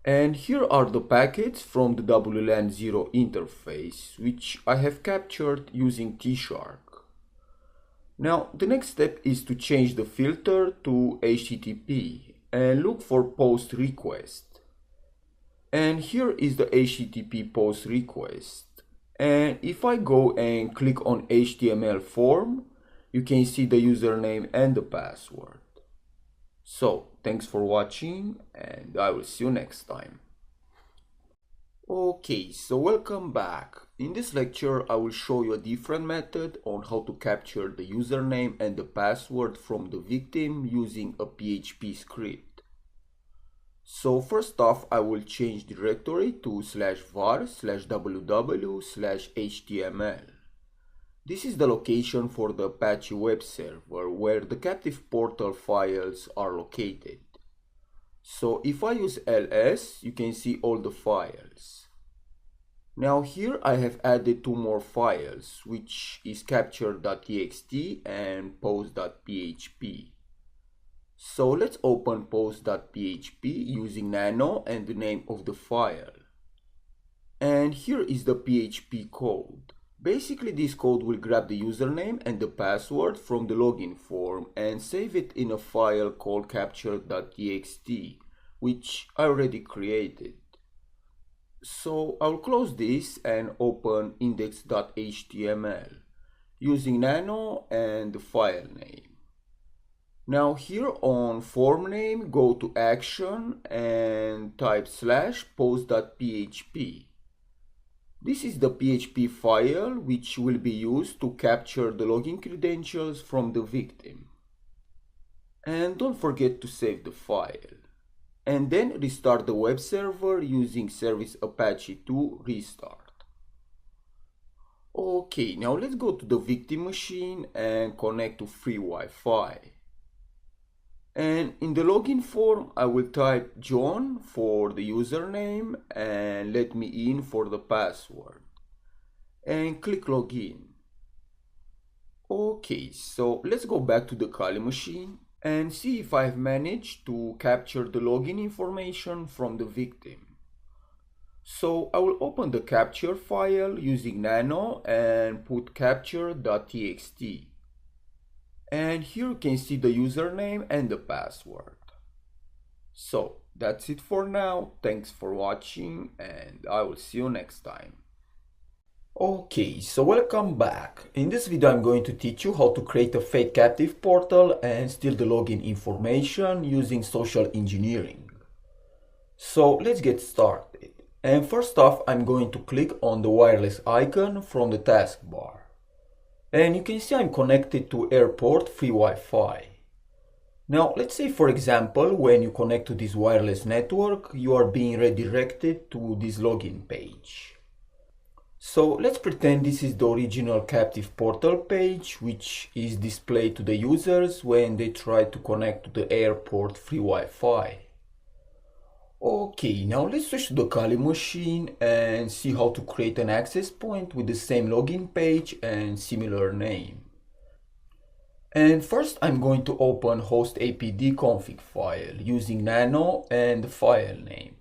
And here are the packets from the WLAN 0 interface, which I have captured using tshark. Now the next step is to change the filter to HTTP and look for post request. And here is the HTTP post request. And if I go and click on HTML form, you can see the username and the password. So thanks for watching, and I will see you next time. Okay, so welcome back. In this lecture, I will show you a different method on how to capture the username and the password from the victim using a PHP script. So first off, I will change directory to /var/www/html. This is the location for the Apache web server where the captive portal files are located. So if I use ls, you can see all the files. Now here I have added two more files, which is capture.txt and post.php. So let's open post.php using nano and the name of the file. And here is the PHP code. Basically, this code will grab the username and the password from the login form and save it in a file called capture.txt, which I already created. So I'll close this and open index.html using nano and the file name. Now here on form name, go to action and type /post.php. This is the PHP file which will be used to capture the login credentials from the victim. And don't forget to save the file. And then restart the web server using service Apache 2 restart. Okay, now let's go to the victim machine and connect to free Wi-Fi. And in the login form, I will type John for the username and let me in for the password. And click login. Okay, so let's go back to the Kali machine and see if I've managed to capture the login information from the victim. So I will open the capture file using nano and put capture.txt. And here you can see the username and the password. So that's it for now. Thanks for watching and I will see you next time. Okay, so welcome back. In this video I'm going to teach you how to create a fake captive portal and steal the login information using social engineering. So let's get started. And first off, I'm going to click on the wireless icon from the taskbar. And you can see I'm connected to airport free Wi-Fi. Now let's say, for example, when you connect to this wireless network, you are being redirected to this login page. So let's pretend this is the original captive portal page, which is displayed to the users when they try to connect to the airport free Wi-Fi. Okay, now let's switch to the Kali machine and see how to create an access point with the same login page and similar name. And first I'm going to open hostapd config file using nano and the file name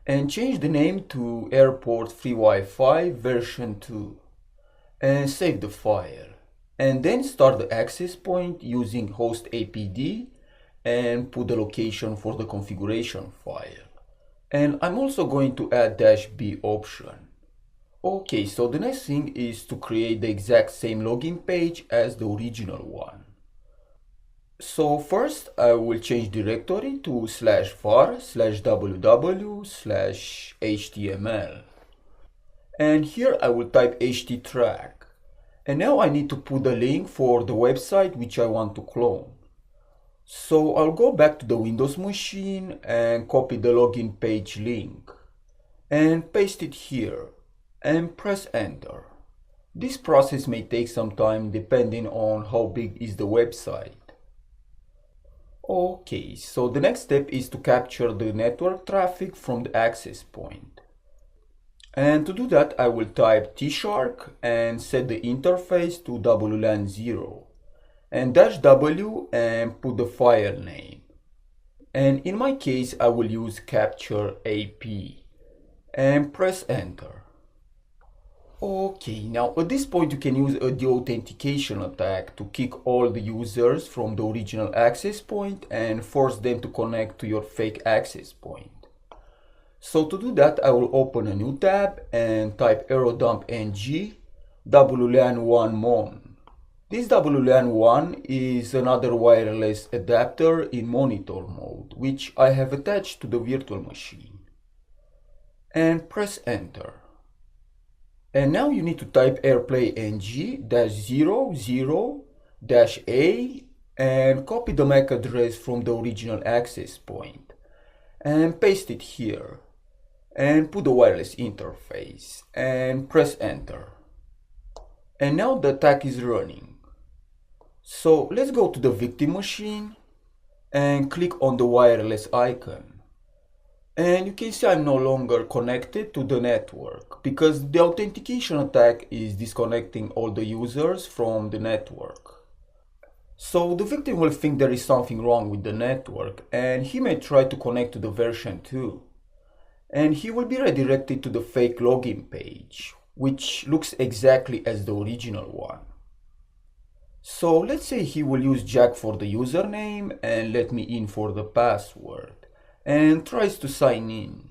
and change the name to airport free Wi-Fi version 2 and save the file. And then start the access point using hostapd and put the location for the configuration file. And I'm also going to add -b option. Okay, so the next thing is to create the exact same login page as the original one. So first I will change directory to /var/www/html. And here I will type httrack. And now I need to put the link for the website which I want to clone. So I'll go back to the Windows machine and copy the login page link and paste it here and press enter. This process may take some time depending on how big is the website. Okay, so the next step is to capture the network traffic from the access point. And to do that I will type tshark and set the interface to WLAN 0. And -w and put the file name. And in my case, I will use capture AP and press enter. Okay, now at this point you can use a deauthentication attack to kick all the users from the original access point and force them to connect to your fake access point. So to do that, I will open a new tab and type aerodump-ng WLAN1 mon. This WLAN1 is another wireless adapter in monitor mode, which I have attached to the virtual machine. And press enter. And now you need to type airplay ng-00-a and copy the MAC address from the original access point and paste it here and put the wireless interface and press enter. And now the attack is running. So let's go to the victim machine and click on the wireless icon. And you can see I'm no longer connected to the network because the authentication attack is disconnecting all the users from the network. So the victim will think there is something wrong with the network and he may try to connect to the version 2. And he will be redirected to the fake login page, which looks exactly as the original one. So let's say he will use Jack for the username and let me in for the password and tries to sign in.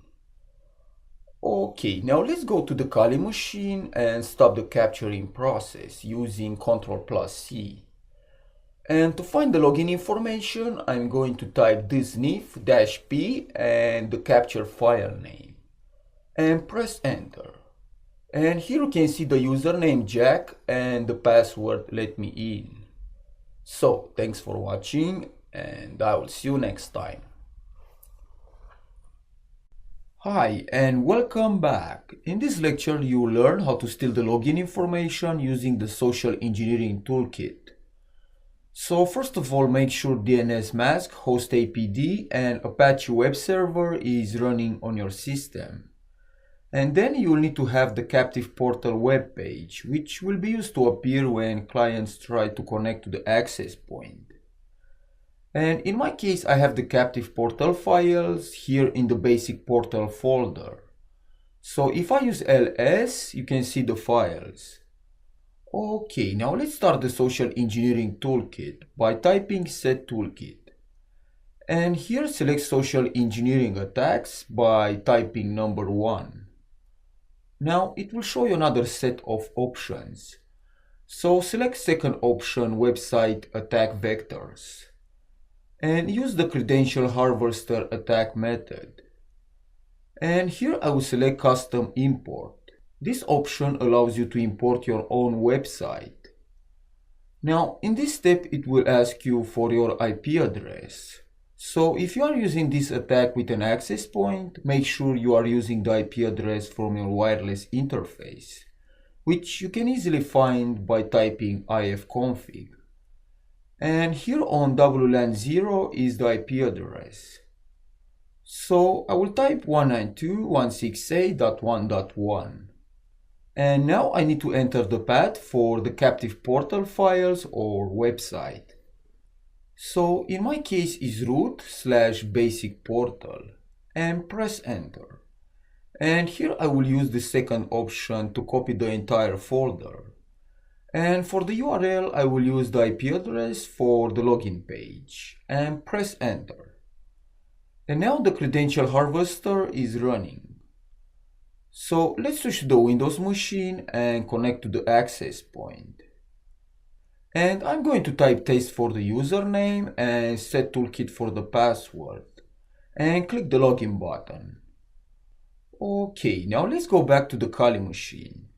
Okay, now let's go to the Kali machine and stop the capturing process using Ctrl+C. And to find the login information, I'm going to type disnif-p and the capture file name and press enter. And here you can see the username Jack and the password let me in. So thanks for watching and I will see you next time. Hi and welcome back. In this lecture you will learn how to steal the login information using the social engineering toolkit. So first of all, make sure DNS mask, host APD and Apache web server is running on your system. And then you will need to have the captive portal web page, which will be used to appear when clients try to connect to the access point. And in my case, I have the captive portal files here in the basic portal folder. So if I use ls, you can see the files. Okay, now let's start the social engineering toolkit by typing set toolkit. And here select social engineering attacks by typing number 1. Now it will show you another set of options. So select second option, website attack vectors. And use the credential harvester attack method. And here I will select custom import. This option allows you to import your own website. Now in this step it will ask you for your IP address. So if you are using this attack with an access point, make sure you are using the IP address from your wireless interface, which you can easily find by typing ifconfig. And here on WLAN 0 is the IP address. So I will type 192.168.1.1. And now I need to enter the path for the captive portal files or website. So in my case is root/basic portal and press enter. And here I will use the second option to copy the entire folder. And for the URL I will use the IP address for the login page and press enter. And now the credential harvester is running. So let's switch to the Windows machine and connect to the access point. And I'm going to type test for the username and set toolkit for the password and click the login button. Okay, now let's go back to the Kali machine.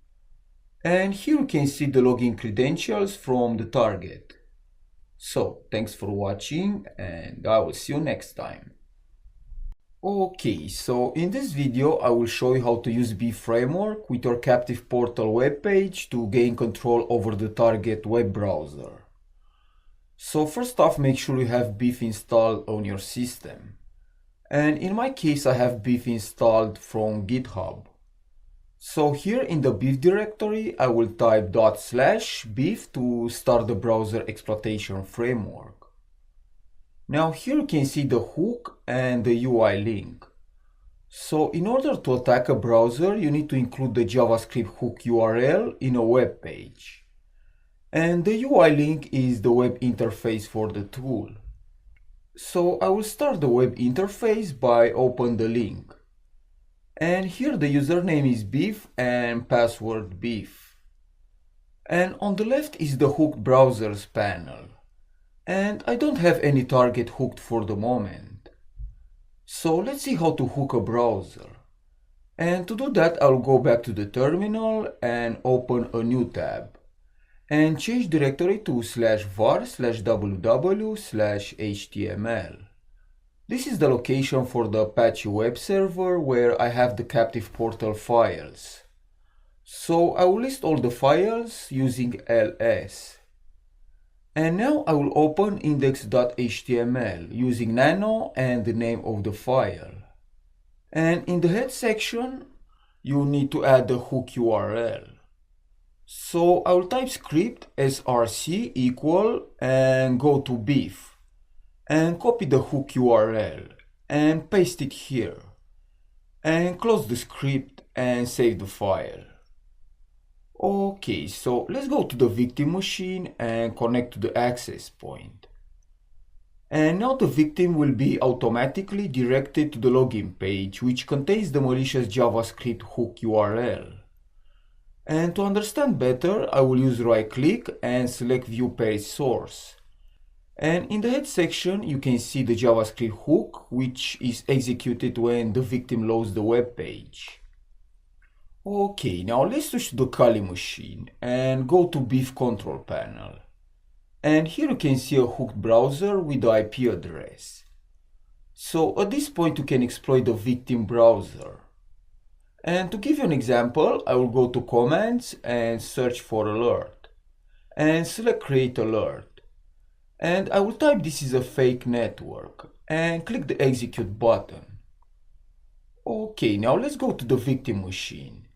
And here you can see the login credentials from the target. So thanks for watching and I will see you next time. Okay, so in this video I will show you how to use Beef framework with your captive portal web page to gain control over the target web browser. So first off, make sure you have Beef installed on your system. And in my case I have Beef installed from GitHub. So here in the Beef directory I will type /beef to start the browser exploitation framework. Now here you can see the hook and the UI link. So in order to attack a browser, you need to include the JavaScript hook URL in a web page. And the UI link is the web interface for the tool. So I will start the web interface by open the link. And here the username is beef and password beef. And on the left is the hooked browsers panel. And I don't have any target hooked for the moment. So let's see how to hook a browser. And to do that, I'll go back to the terminal and open a new tab and change directory to /var/www/html. This is the location for the Apache web server where I have the captive portal files. So I will list all the files using ls. And now I will open index.html using nano and the name of the file. And in the head section, you need to add the hook URL. So I will type script src equal and go to beef and copy the hook URL and paste it here and close the script and save the file. Okay, so let's go to the victim machine and connect to the access point. And now the victim will be automatically directed to the login page, which contains the malicious JavaScript hook URL. And to understand better, I will use right click and select view page source. And in the head section, you can see the JavaScript hook, which is executed when the victim loads the web page. Okay, now let's switch to the Kali machine and go to beef control panel. And here you can see a hooked browser with the IP address. So at this point you can exploit the victim browser. And to give you an example, I will go to commands and search for alert. And select create alert. And I will type this is a fake network and click the execute button. Okay, now let's go to the victim machine.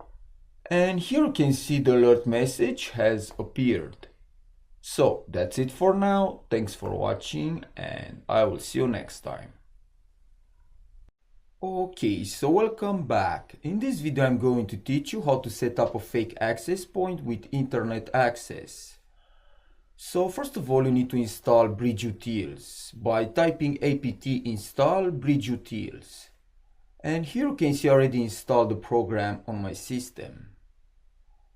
And here you can see the alert message has appeared. So that's it for now. Thanks for watching and I will see you next time. Okay, so welcome back. In this video I'm going to teach you how to set up a fake access point with internet access. So first of all you need to install bridge utils by typing apt install bridge utils. And here you can see I already installed the program on my system.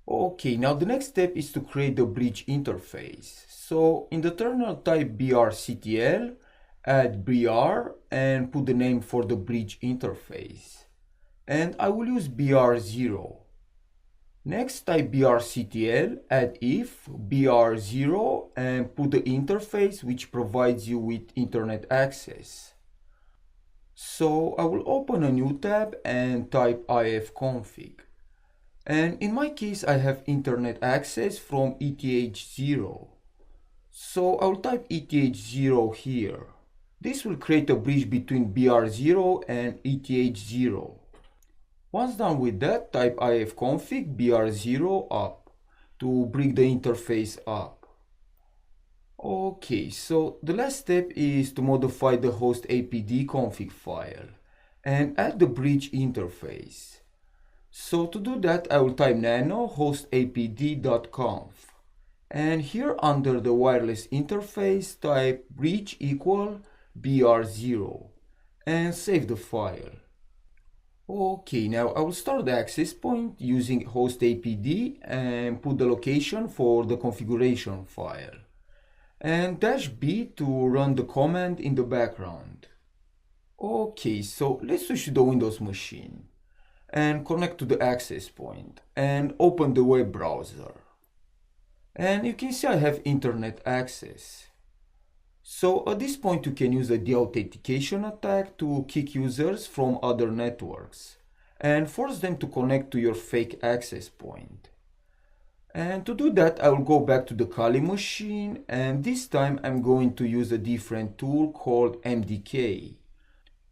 Okay, now the next step is to create the bridge interface. So in the terminal type brctl, add br and put the name for the bridge interface. And I will use br0. Next type brctl, add if br0 and put the interface which provides you with internet access. So I will open a new tab and type ifconfig. And in my case I have internet access from ETH0. So I will type ETH0 here. This will create a bridge between BR0 and ETH0. Once done with that, type ifconfig BR0 up to bring the interface up. Okay, so the last step is to modify the host apd config file and add the bridge interface. So to do that, I will type nano hostapd.conf and here under the wireless interface type bridge equal br0 and save the file. Okay, now I will start the access point using hostapd and put the location for the configuration file and -b to run the command in the background. Okay, so let's switch to the Windows machine and connect to the access point and open the web browser. And you can see I have internet access. So at this point you can use a deauthentication attack to kick users from other networks and force them to connect to your fake access point. And to do that I will go back to the Kali machine and this time I'm going to use a different tool called MDK.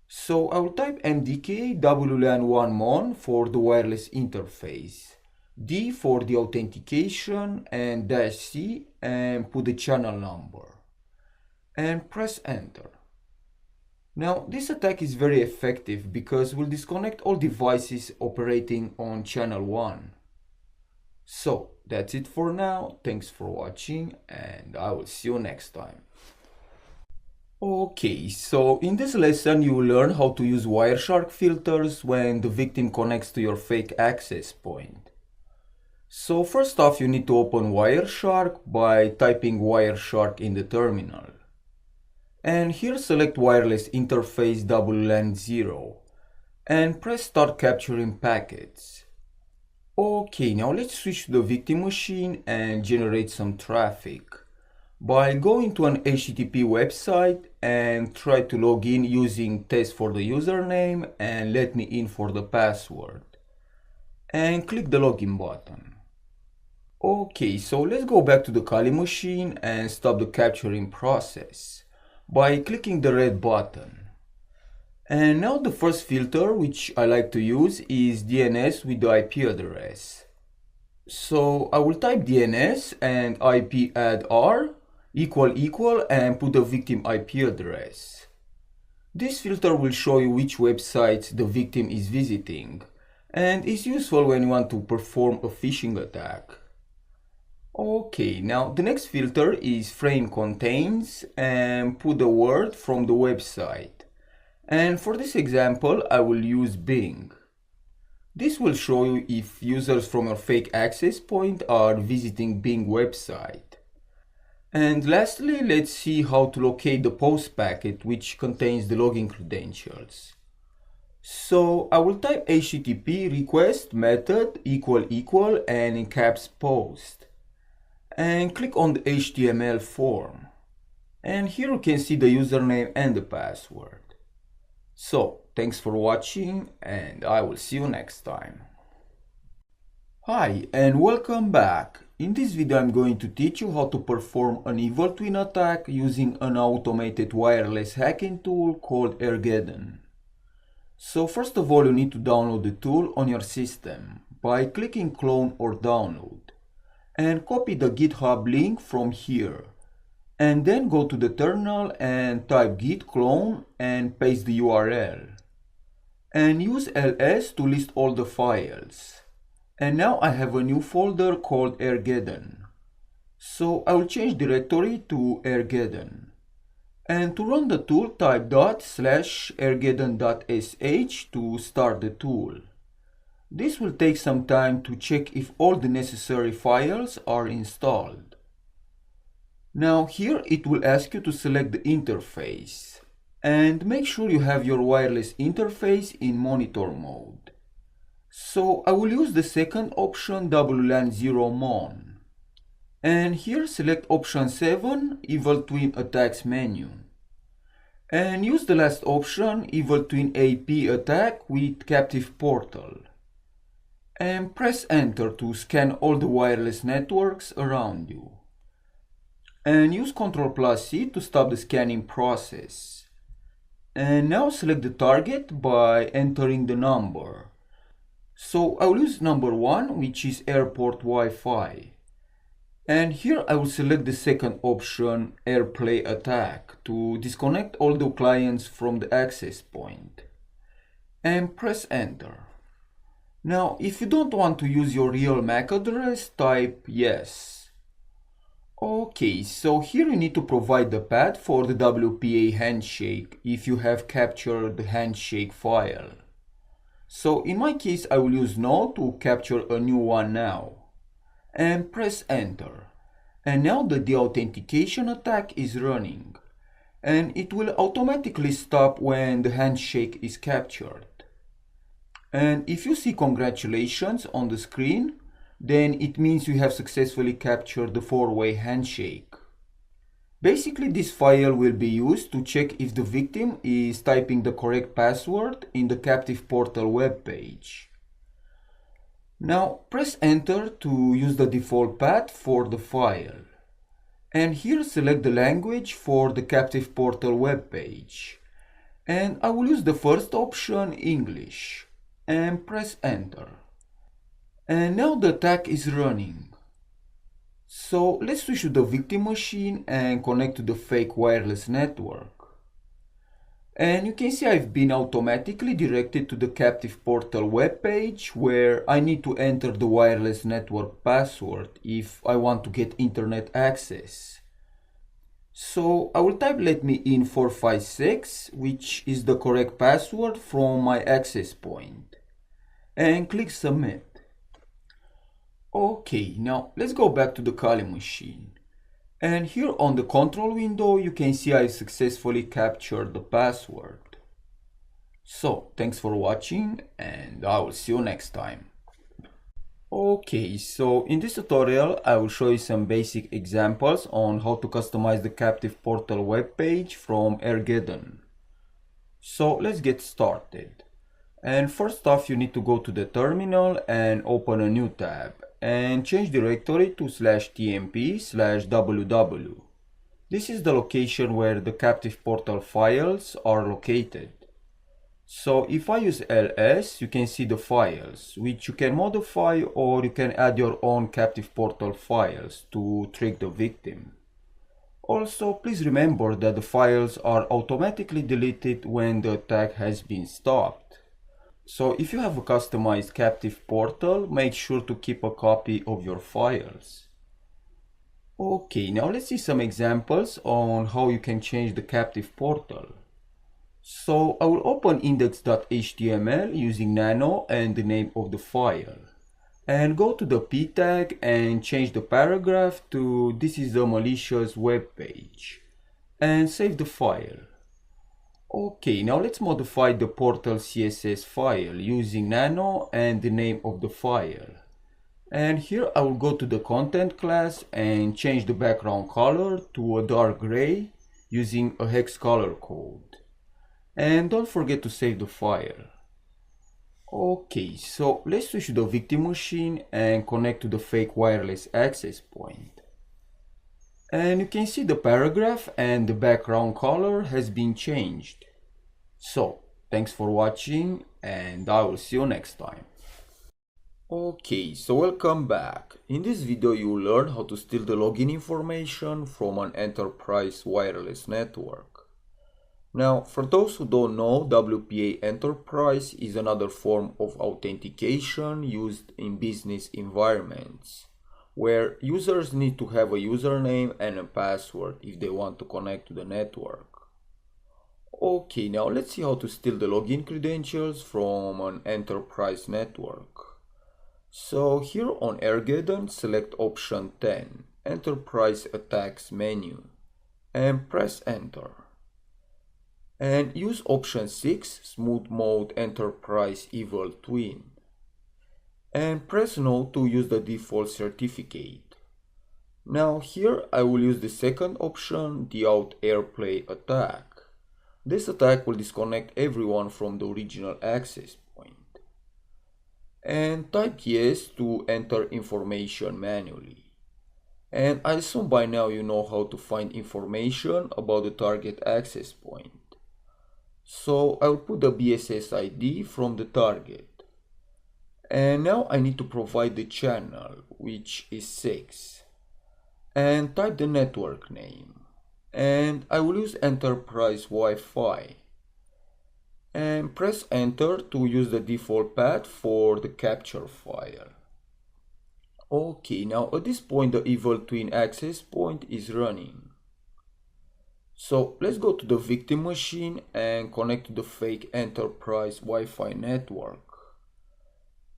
So I will type MDK WLAN1mon for the wireless interface, D for the authentication and -C and put the channel number and press enter. Now this attack is very effective because we'll disconnect all devices operating on channel 1. So that's it for now. Thanks for watching and I will see you next time. Okay, so in this lesson you will learn how to use Wireshark filters when the victim connects to your fake access point. So first off you need to open Wireshark by typing Wireshark in the terminal. And here select wireless interface WLAN 0 and press start capturing packets. Okay, now let's switch to the victim machine and generate some traffic by going to an HTTP website and try to log in using test for the username and let me in for the password, and click the login button. Okay, so let's go back to the Kali machine and stop the capturing process by clicking the red button. And now the first filter which I like to use is DNS with the IP address. So I will type DNS and IP add R equal and put the victim IP address. This filter will show you which websites the victim is visiting and is useful when you want to perform a phishing attack. Okay, now the next filter is frame contains and put the word from the website. And for this example, I will use Bing. This will show you if users from your fake access point are visiting Bing website. And lastly, let's see how to locate the post packet which contains the login credentials. So I will type HTTP request method equal and in caps post, and click on the HTML form. And here you can see the username and the password. So, thanks for watching and I will see you next time. Hi and welcome back. In this video I'm going to teach you how to perform an evil twin attack using an automated wireless hacking tool called Ergeddon. So first of all you need to download the tool on your system by clicking clone or download, and copy the GitHub link from here. And then go to the terminal and type git clone and paste the URL. And use ls to list all the files. And now I have a new folder called Ergeddon. So I will change directory to Ergeddon. And to run the tool, type /ergeddon.sh to start the tool. This will take some time to check if all the necessary files are installed. Now here it will ask you to select the interface and make sure you have your wireless interface in monitor mode. So I will use the second option, WLAN 0 MON. And here select option 7, Evil Twin Attacks menu. And use the last option, Evil Twin AP attack with captive portal. And press enter to scan all the wireless networks around you. And use Ctrl+C to stop the scanning process. And now select the target by entering the number. So I will use number 1, which is airport Wi-Fi. And here I will select the second option, AirPlay attack, to disconnect all the clients from the access point. And press enter. Now if you don't want to use your real MAC address, type yes. Okay, so here you need to provide the path for the WPA handshake if you have captured the handshake file. So in my case I will use no to capture a new one now. And press enter. And now the deauthentication attack is running. And it will automatically stop when the handshake is captured. And if you see congratulations on the screen, then it means you have successfully captured the 4-way handshake. Basically, this file will be used to check if the victim is typing the correct password in the captive portal web page. Now, press enter to use the default path for the file. And here select the language for the captive portal web page. And I will use the first option, English. And press enter. And now the attack is running. So let's switch to the victim machine and connect to the fake wireless network. And you can see I've been automatically directed to the captive portal web page where I need to enter the wireless network password if I want to get internet access. So I will type let me in 456, which is the correct password from my access point, and click submit. Okay, now let's go back to the Kali machine. And here on the control window you can see I successfully captured the password. So, thanks for watching and I will see you next time. Okay, so in this tutorial I will show you some basic examples on how to customize the captive portal web page from Armageddon. So let's get started. And first off, you need to go to the terminal and open a new tab and change directory to /tmp/ww. This is the location where the captive portal files are located. So if I use ls, you can see the files, which you can modify or you can add your own captive portal files to trick the victim. Also, please remember that the files are automatically deleted when the attack has been stopped. So if you have a customized captive portal, make sure to keep a copy of your files. Okay, now let's see some examples on how you can change the captive portal. So I will open index.html using nano and the name of the file. And go to the p tag and change the paragraph to "This is a malicious web page" and save the file. Okay, now let's modify the portal CSS file using nano and the name of the file. And here I will go to the content class and change the background color to a dark gray using a hex color code. And don't forget to save the file. Okay, so let's switch to the victim machine and connect to the fake wireless access point. And you can see the paragraph and the background color has been changed. So, thanks for watching and I will see you next time. Okay, so welcome back. In this video you will learn how to steal the login information from an enterprise wireless network. Now, for those who don't know, WPA Enterprise is another form of authentication used in business environments, where users need to have a username and a password if they want to connect to the network. Okay, now let's see how to steal the login credentials from an enterprise network. So here on Armageddon, select option 10, Enterprise Attacks menu, and press enter. And use option 6, Smooth Mode Enterprise Evil Twin. And press no to use the default certificate. Now here I will use the second option, the Out AirPlay attack. This attack will disconnect everyone from the original access point. And type yes to enter information manually. And I assume by now you know how to find information about the target access point. So I'll put the BSS ID from the target. And now I need to provide the channel, which is 6. And type the network name. And I will use enterprise Wi-Fi. And press enter to use the default path for the capture file. Okay, now at this point the Evil Twin access point is running. So let's go to the victim machine and connect to the fake enterprise Wi-Fi network.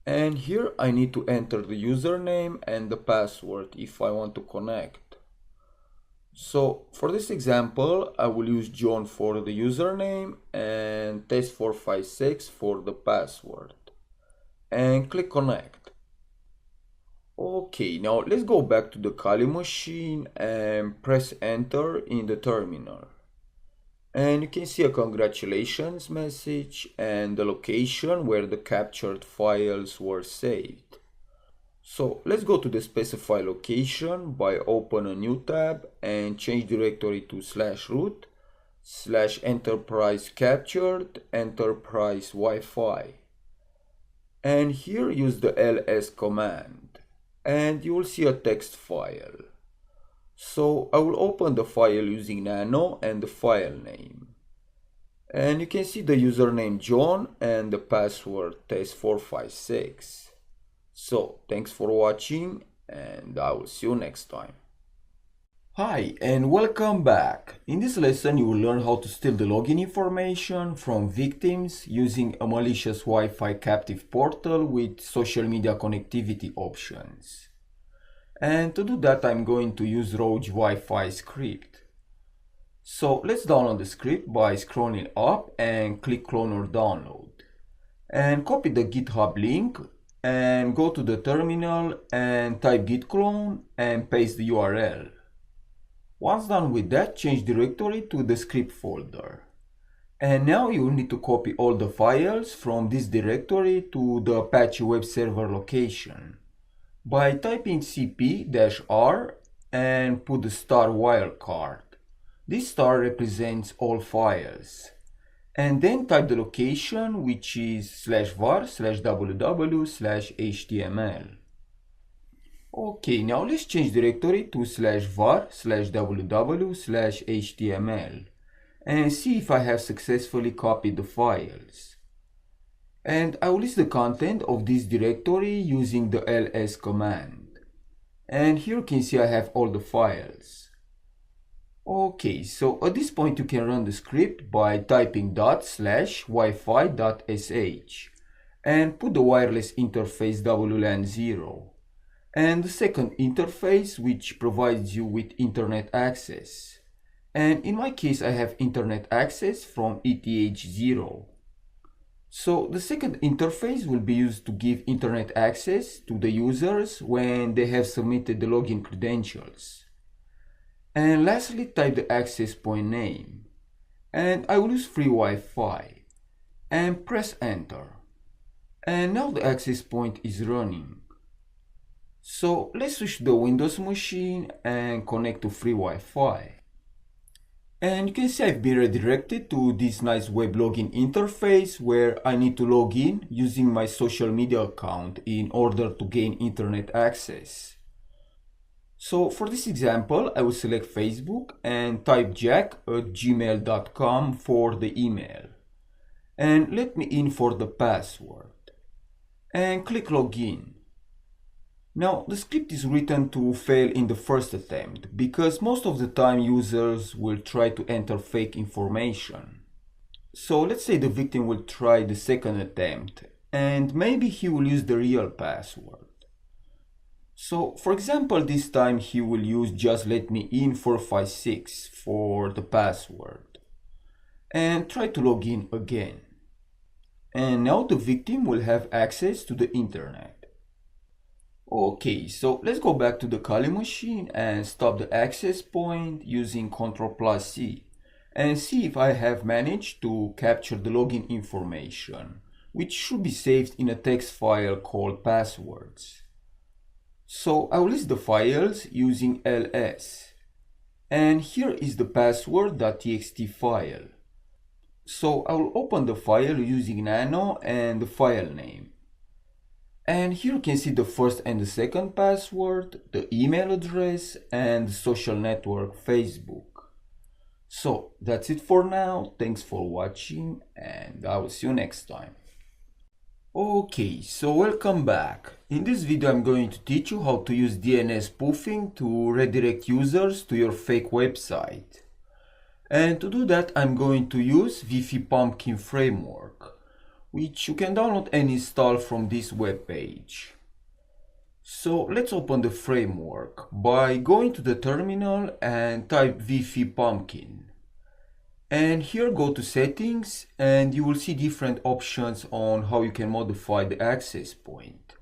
And here I need to enter the username and the password if I want to connect. So for this example, I will use John for the username and test456 for the password. And click connect. Okay, now let's go back to the Kali machine and press enter in the terminal. And you can see a congratulations message and the location where the captured files were saved. So let's go to the specify location by open a new tab and change directory to /root /enterprise captured enterprise Wi-Fi. And here use the ls command. And you will see a text file. So I will open the file using nano and the file name. And you can see the username John and the password test456. So thanks for watching and I will see you next time. Hi and welcome back. In this lesson you will learn how to steal the login information from victims using a malicious Wi-Fi captive portal with social media connectivity options. And to do that I'm going to use Roach Wi-Fi script. So let's download the script by scrolling up and click clone or download. And copy the GitHub link and go to the terminal and type git clone and paste the URL. Once done with that, change directory to the script folder. And now you will need to copy all the files from this directory to the Apache web server location by typing cp-r and put the star wildcard. This star represents all files. And then type the location, which is /var/www/html. Okay, now let's change directory to /var/www/html and see if I have successfully copied the files. And I will list the content of this directory using the ls command. And here you can see I have all the files. Okay, so at this point you can run the script by typing ./wifi.sh and put the wireless interface WLAN 0 and the second interface which provides you with internet access. And in my case I have internet access from ETH0. So the second interface will be used to give internet access to the users when they have submitted the login credentials. And lastly, type the access point name. And I will use free Wi-Fi. And press enter. And now the access point is running. So let's switch to the Windows machine and connect to free Wi-Fi. And you can see I've been redirected to this nice web login interface where I need to log in using my social media account in order to gain internet access. So for this example, I will select Facebook and type jack@gmail.com for the email. And let me in for the password. And click login. Now the script is written to fail in the first attempt because most of the time users will try to enter fake information. So let's say the victim will try the second attempt and maybe he will use the real password. So for example, this time he will use just let me in 456 for the password and try to log in again. And now the victim will have access to the internet. Okay, so let's go back to the Kali machine and stop the access point using Ctrl+C and see if I have managed to capture the login information, which should be saved in a text file called passwords. So I will list the files using ls. And here is the password.txt file. So I will open the file using nano and the file name. And here you can see the first and the second password, the email address, and the social network Facebook. So that's it for now. Thanks for watching and I will see you next time. Okay, so welcome back. In this video I'm going to teach you how to use DNS spoofing to redirect users to your fake website. And to do that I'm going to use Wi-Fi Pumpkin framework, which you can download and install from this web page. So let's open the framework by going to the terminal and type Wi-Fi Pumpkin. And here go to settings and you will see different options on how you can modify the access point.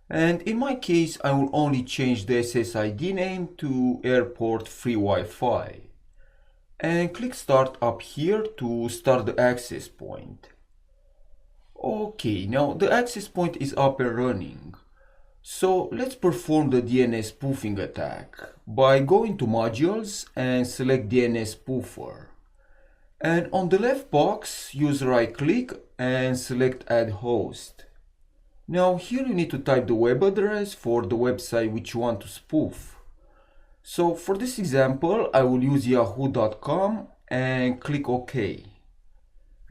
And in my case I will only change the SSID name to airport free Wi-Fi. And click start up here to start the access point. Okay, now the access point is up and running. So let's perform the DNS spoofing attack by going to modules and select DNS spoofer. And on the left box, use right click and select add host. Now here you need to type the web address for the website which you want to spoof. So for this example, I will use yahoo.com and click OK.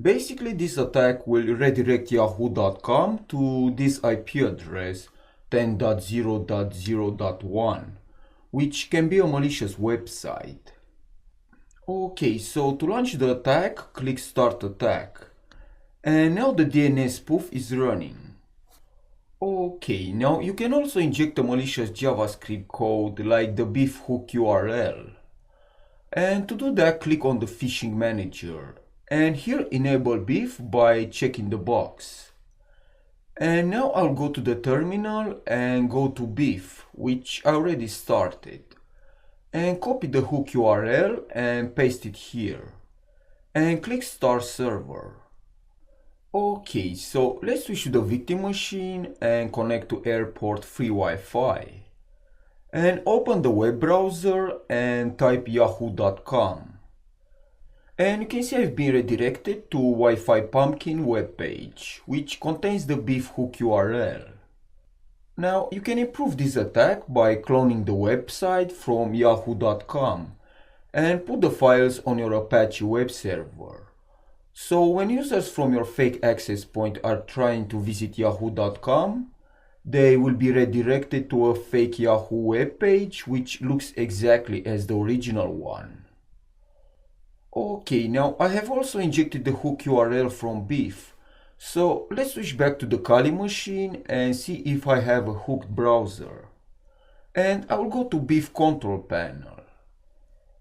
Basically this attack will redirect yahoo.com to this IP address 10.0.0.1, which can be a malicious website. Okay, so to launch the attack, click Start Attack. And now the DNS spoof is running. Okay, now you can also inject a malicious JavaScript code like the beef hook URL. And to do that, click on the phishing manager. And here enable BIF by checking the box. And now I'll go to the terminal and go to BIF, which I already started. And copy the hook URL and paste it here. And click Start Server. Okay, so let's switch to the victim machine and connect to airport free Wi-Fi. And open the web browser and type yahoo.com. And you can see I've been redirected to Wi-Fi Pumpkin webpage, which contains the BIF hook URL. Now you can improve this attack by cloning the website from yahoo.com and put the files on your Apache web server. So when users from your fake access point are trying to visit yahoo.com, they will be redirected to a fake Yahoo web page which looks exactly as the original one. Okay, now I have also injected the hook URL from BIF. So let's switch back to the Kali machine and see if I have a hooked browser. And I will go to BIF control panel.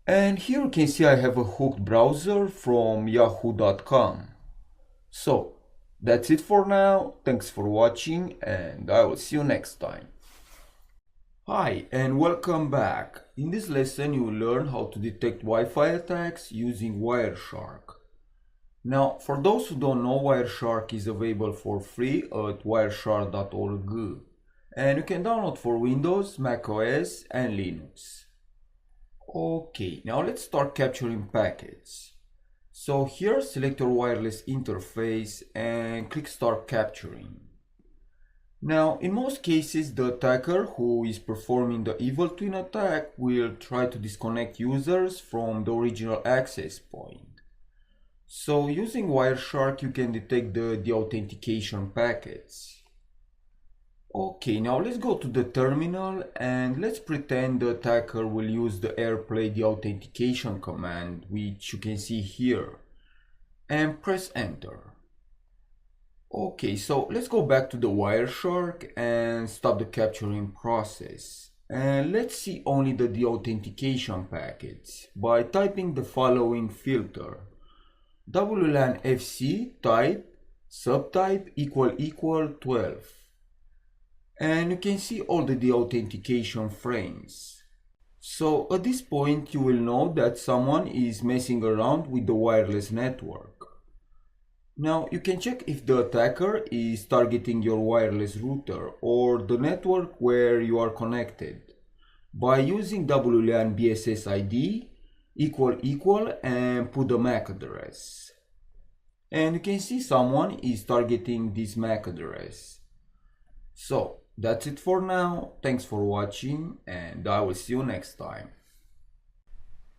And here you can see I have a hooked browser from yahoo.com. So that's it for now. Thanks for watching and I will see you next time. Hi and welcome back. In this lesson you will learn how to detect Wi-Fi attacks using Wireshark. Now for those who don't know, Wireshark is available for free at wireshark.org and you can download for Windows, Mac OS and Linux. Okay, now let's start capturing packets. So here select your wireless interface and click Start Capturing. Now in most cases the attacker who is performing the evil twin attack will try to disconnect users from the original access point. So using Wireshark you can detect the deauthentication packets. Okay, now let's go to the terminal and let's pretend the attacker will use the AirPlay deauthentication command, which you can see here, and press enter. Okay, so let's go back to the Wireshark and stop the capturing process. And let's see only the deauthentication packets by typing the following filter: WLAN FC type subtype == 12. And you can see all the deauthentication frames. So at this point you will know that someone is messing around with the wireless network. Now you can check if the attacker is targeting your wireless router or the network where you are connected by using WLAN BSS ID == and put the MAC address. And you can see someone is targeting this MAC address. So that's it for now. Thanks for watching and I will see you next time.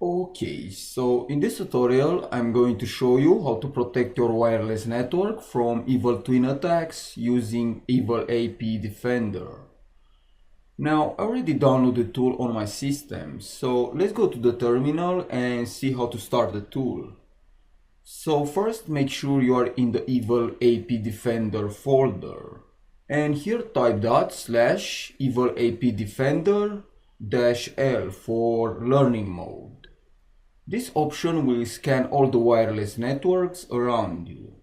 Okay, so in this tutorial I'm going to show you how to protect your wireless network from evil twin attacks using Evil AP Defender. Now I already downloaded the tool on my system, so let's go to the terminal and see how to start the tool. So first make sure you are in the Evil AP Defender folder. And here type /evilapdefender-L for learning mode. This option will scan all the wireless networks around you.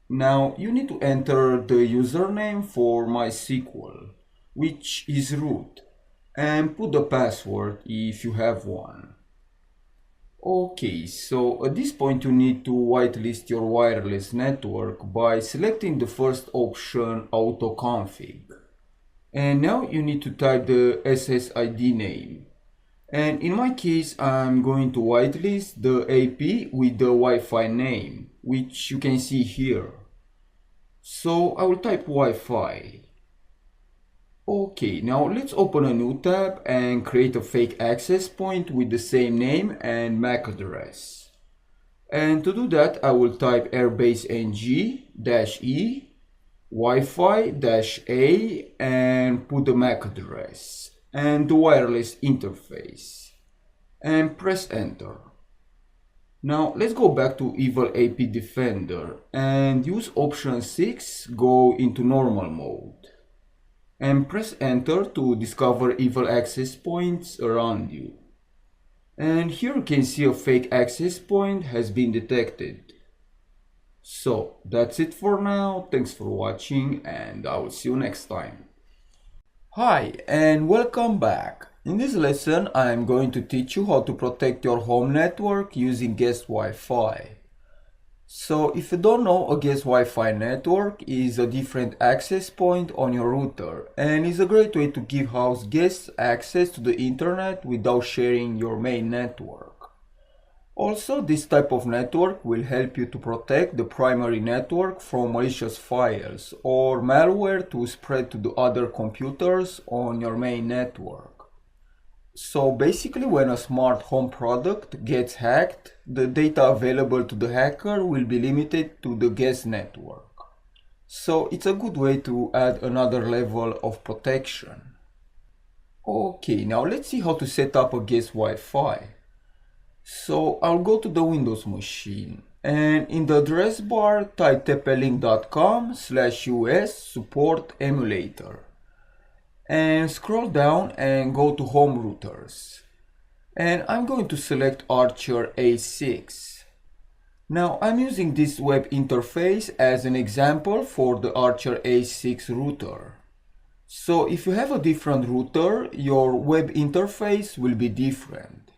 Now you need to enter the username for MySQL, which is root, and put the password if you have one. Okay, so at this point you need to whitelist your wireless network by selecting the first option, autoconfig. And now you need to type the SSID name. And in my case I'm going to whitelist the AP with the Wi-Fi name, which you can see here. So I will type Wi-Fi. Okay, now let's open a new tab and create a fake access point with the same name and MAC address. And to do that, I will type airbase ng-e Wi-Fi-a and put the MAC address and the wireless interface and press enter. Now let's go back to Evil AP Defender and use option 6, go into normal mode. And press enter to discover evil access points around you. And here you can see a fake access point has been detected. So that's it for now. Thanks for watching and I will see you next time. Hi and welcome back. In this lesson I am going to teach you how to protect your home network using guest Wi-Fi. So if you don't know, a guest Wi-Fi network is a different access point on your router and is a great way to give house guests access to the internet without sharing your main network. Also, this type of network will help you to protect the primary network from malicious files or malware to spread to the other computers on your main network. So basically, when a smart home product gets hacked, the data available to the hacker will be limited to the guest network. So it's a good way to add another level of protection. Okay, now let's see how to set up a guest Wi-Fi. So I'll go to the Windows machine and in the address bar type tepelink.com/us support emulator and scroll down and go to home routers and I'm going to select Archer A6. Now I'm using this web interface as an example for the Archer A6 router. So if you have a different router, your web interface will be different.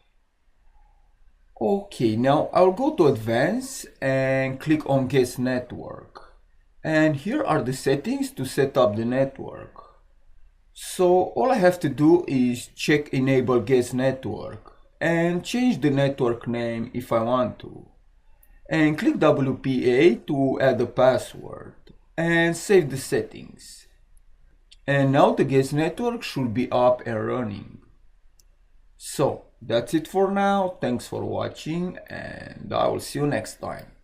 Okay, now I'll go to Advanced and click on Guest Network. And here are the settings to set up the network. So all I have to do is check Enable Guest Network and change the network name if I want to. And click WPA to add a password and save the settings. And now the guest network should be up and running. So that's it for now. Thanks for watching and I will see you next time.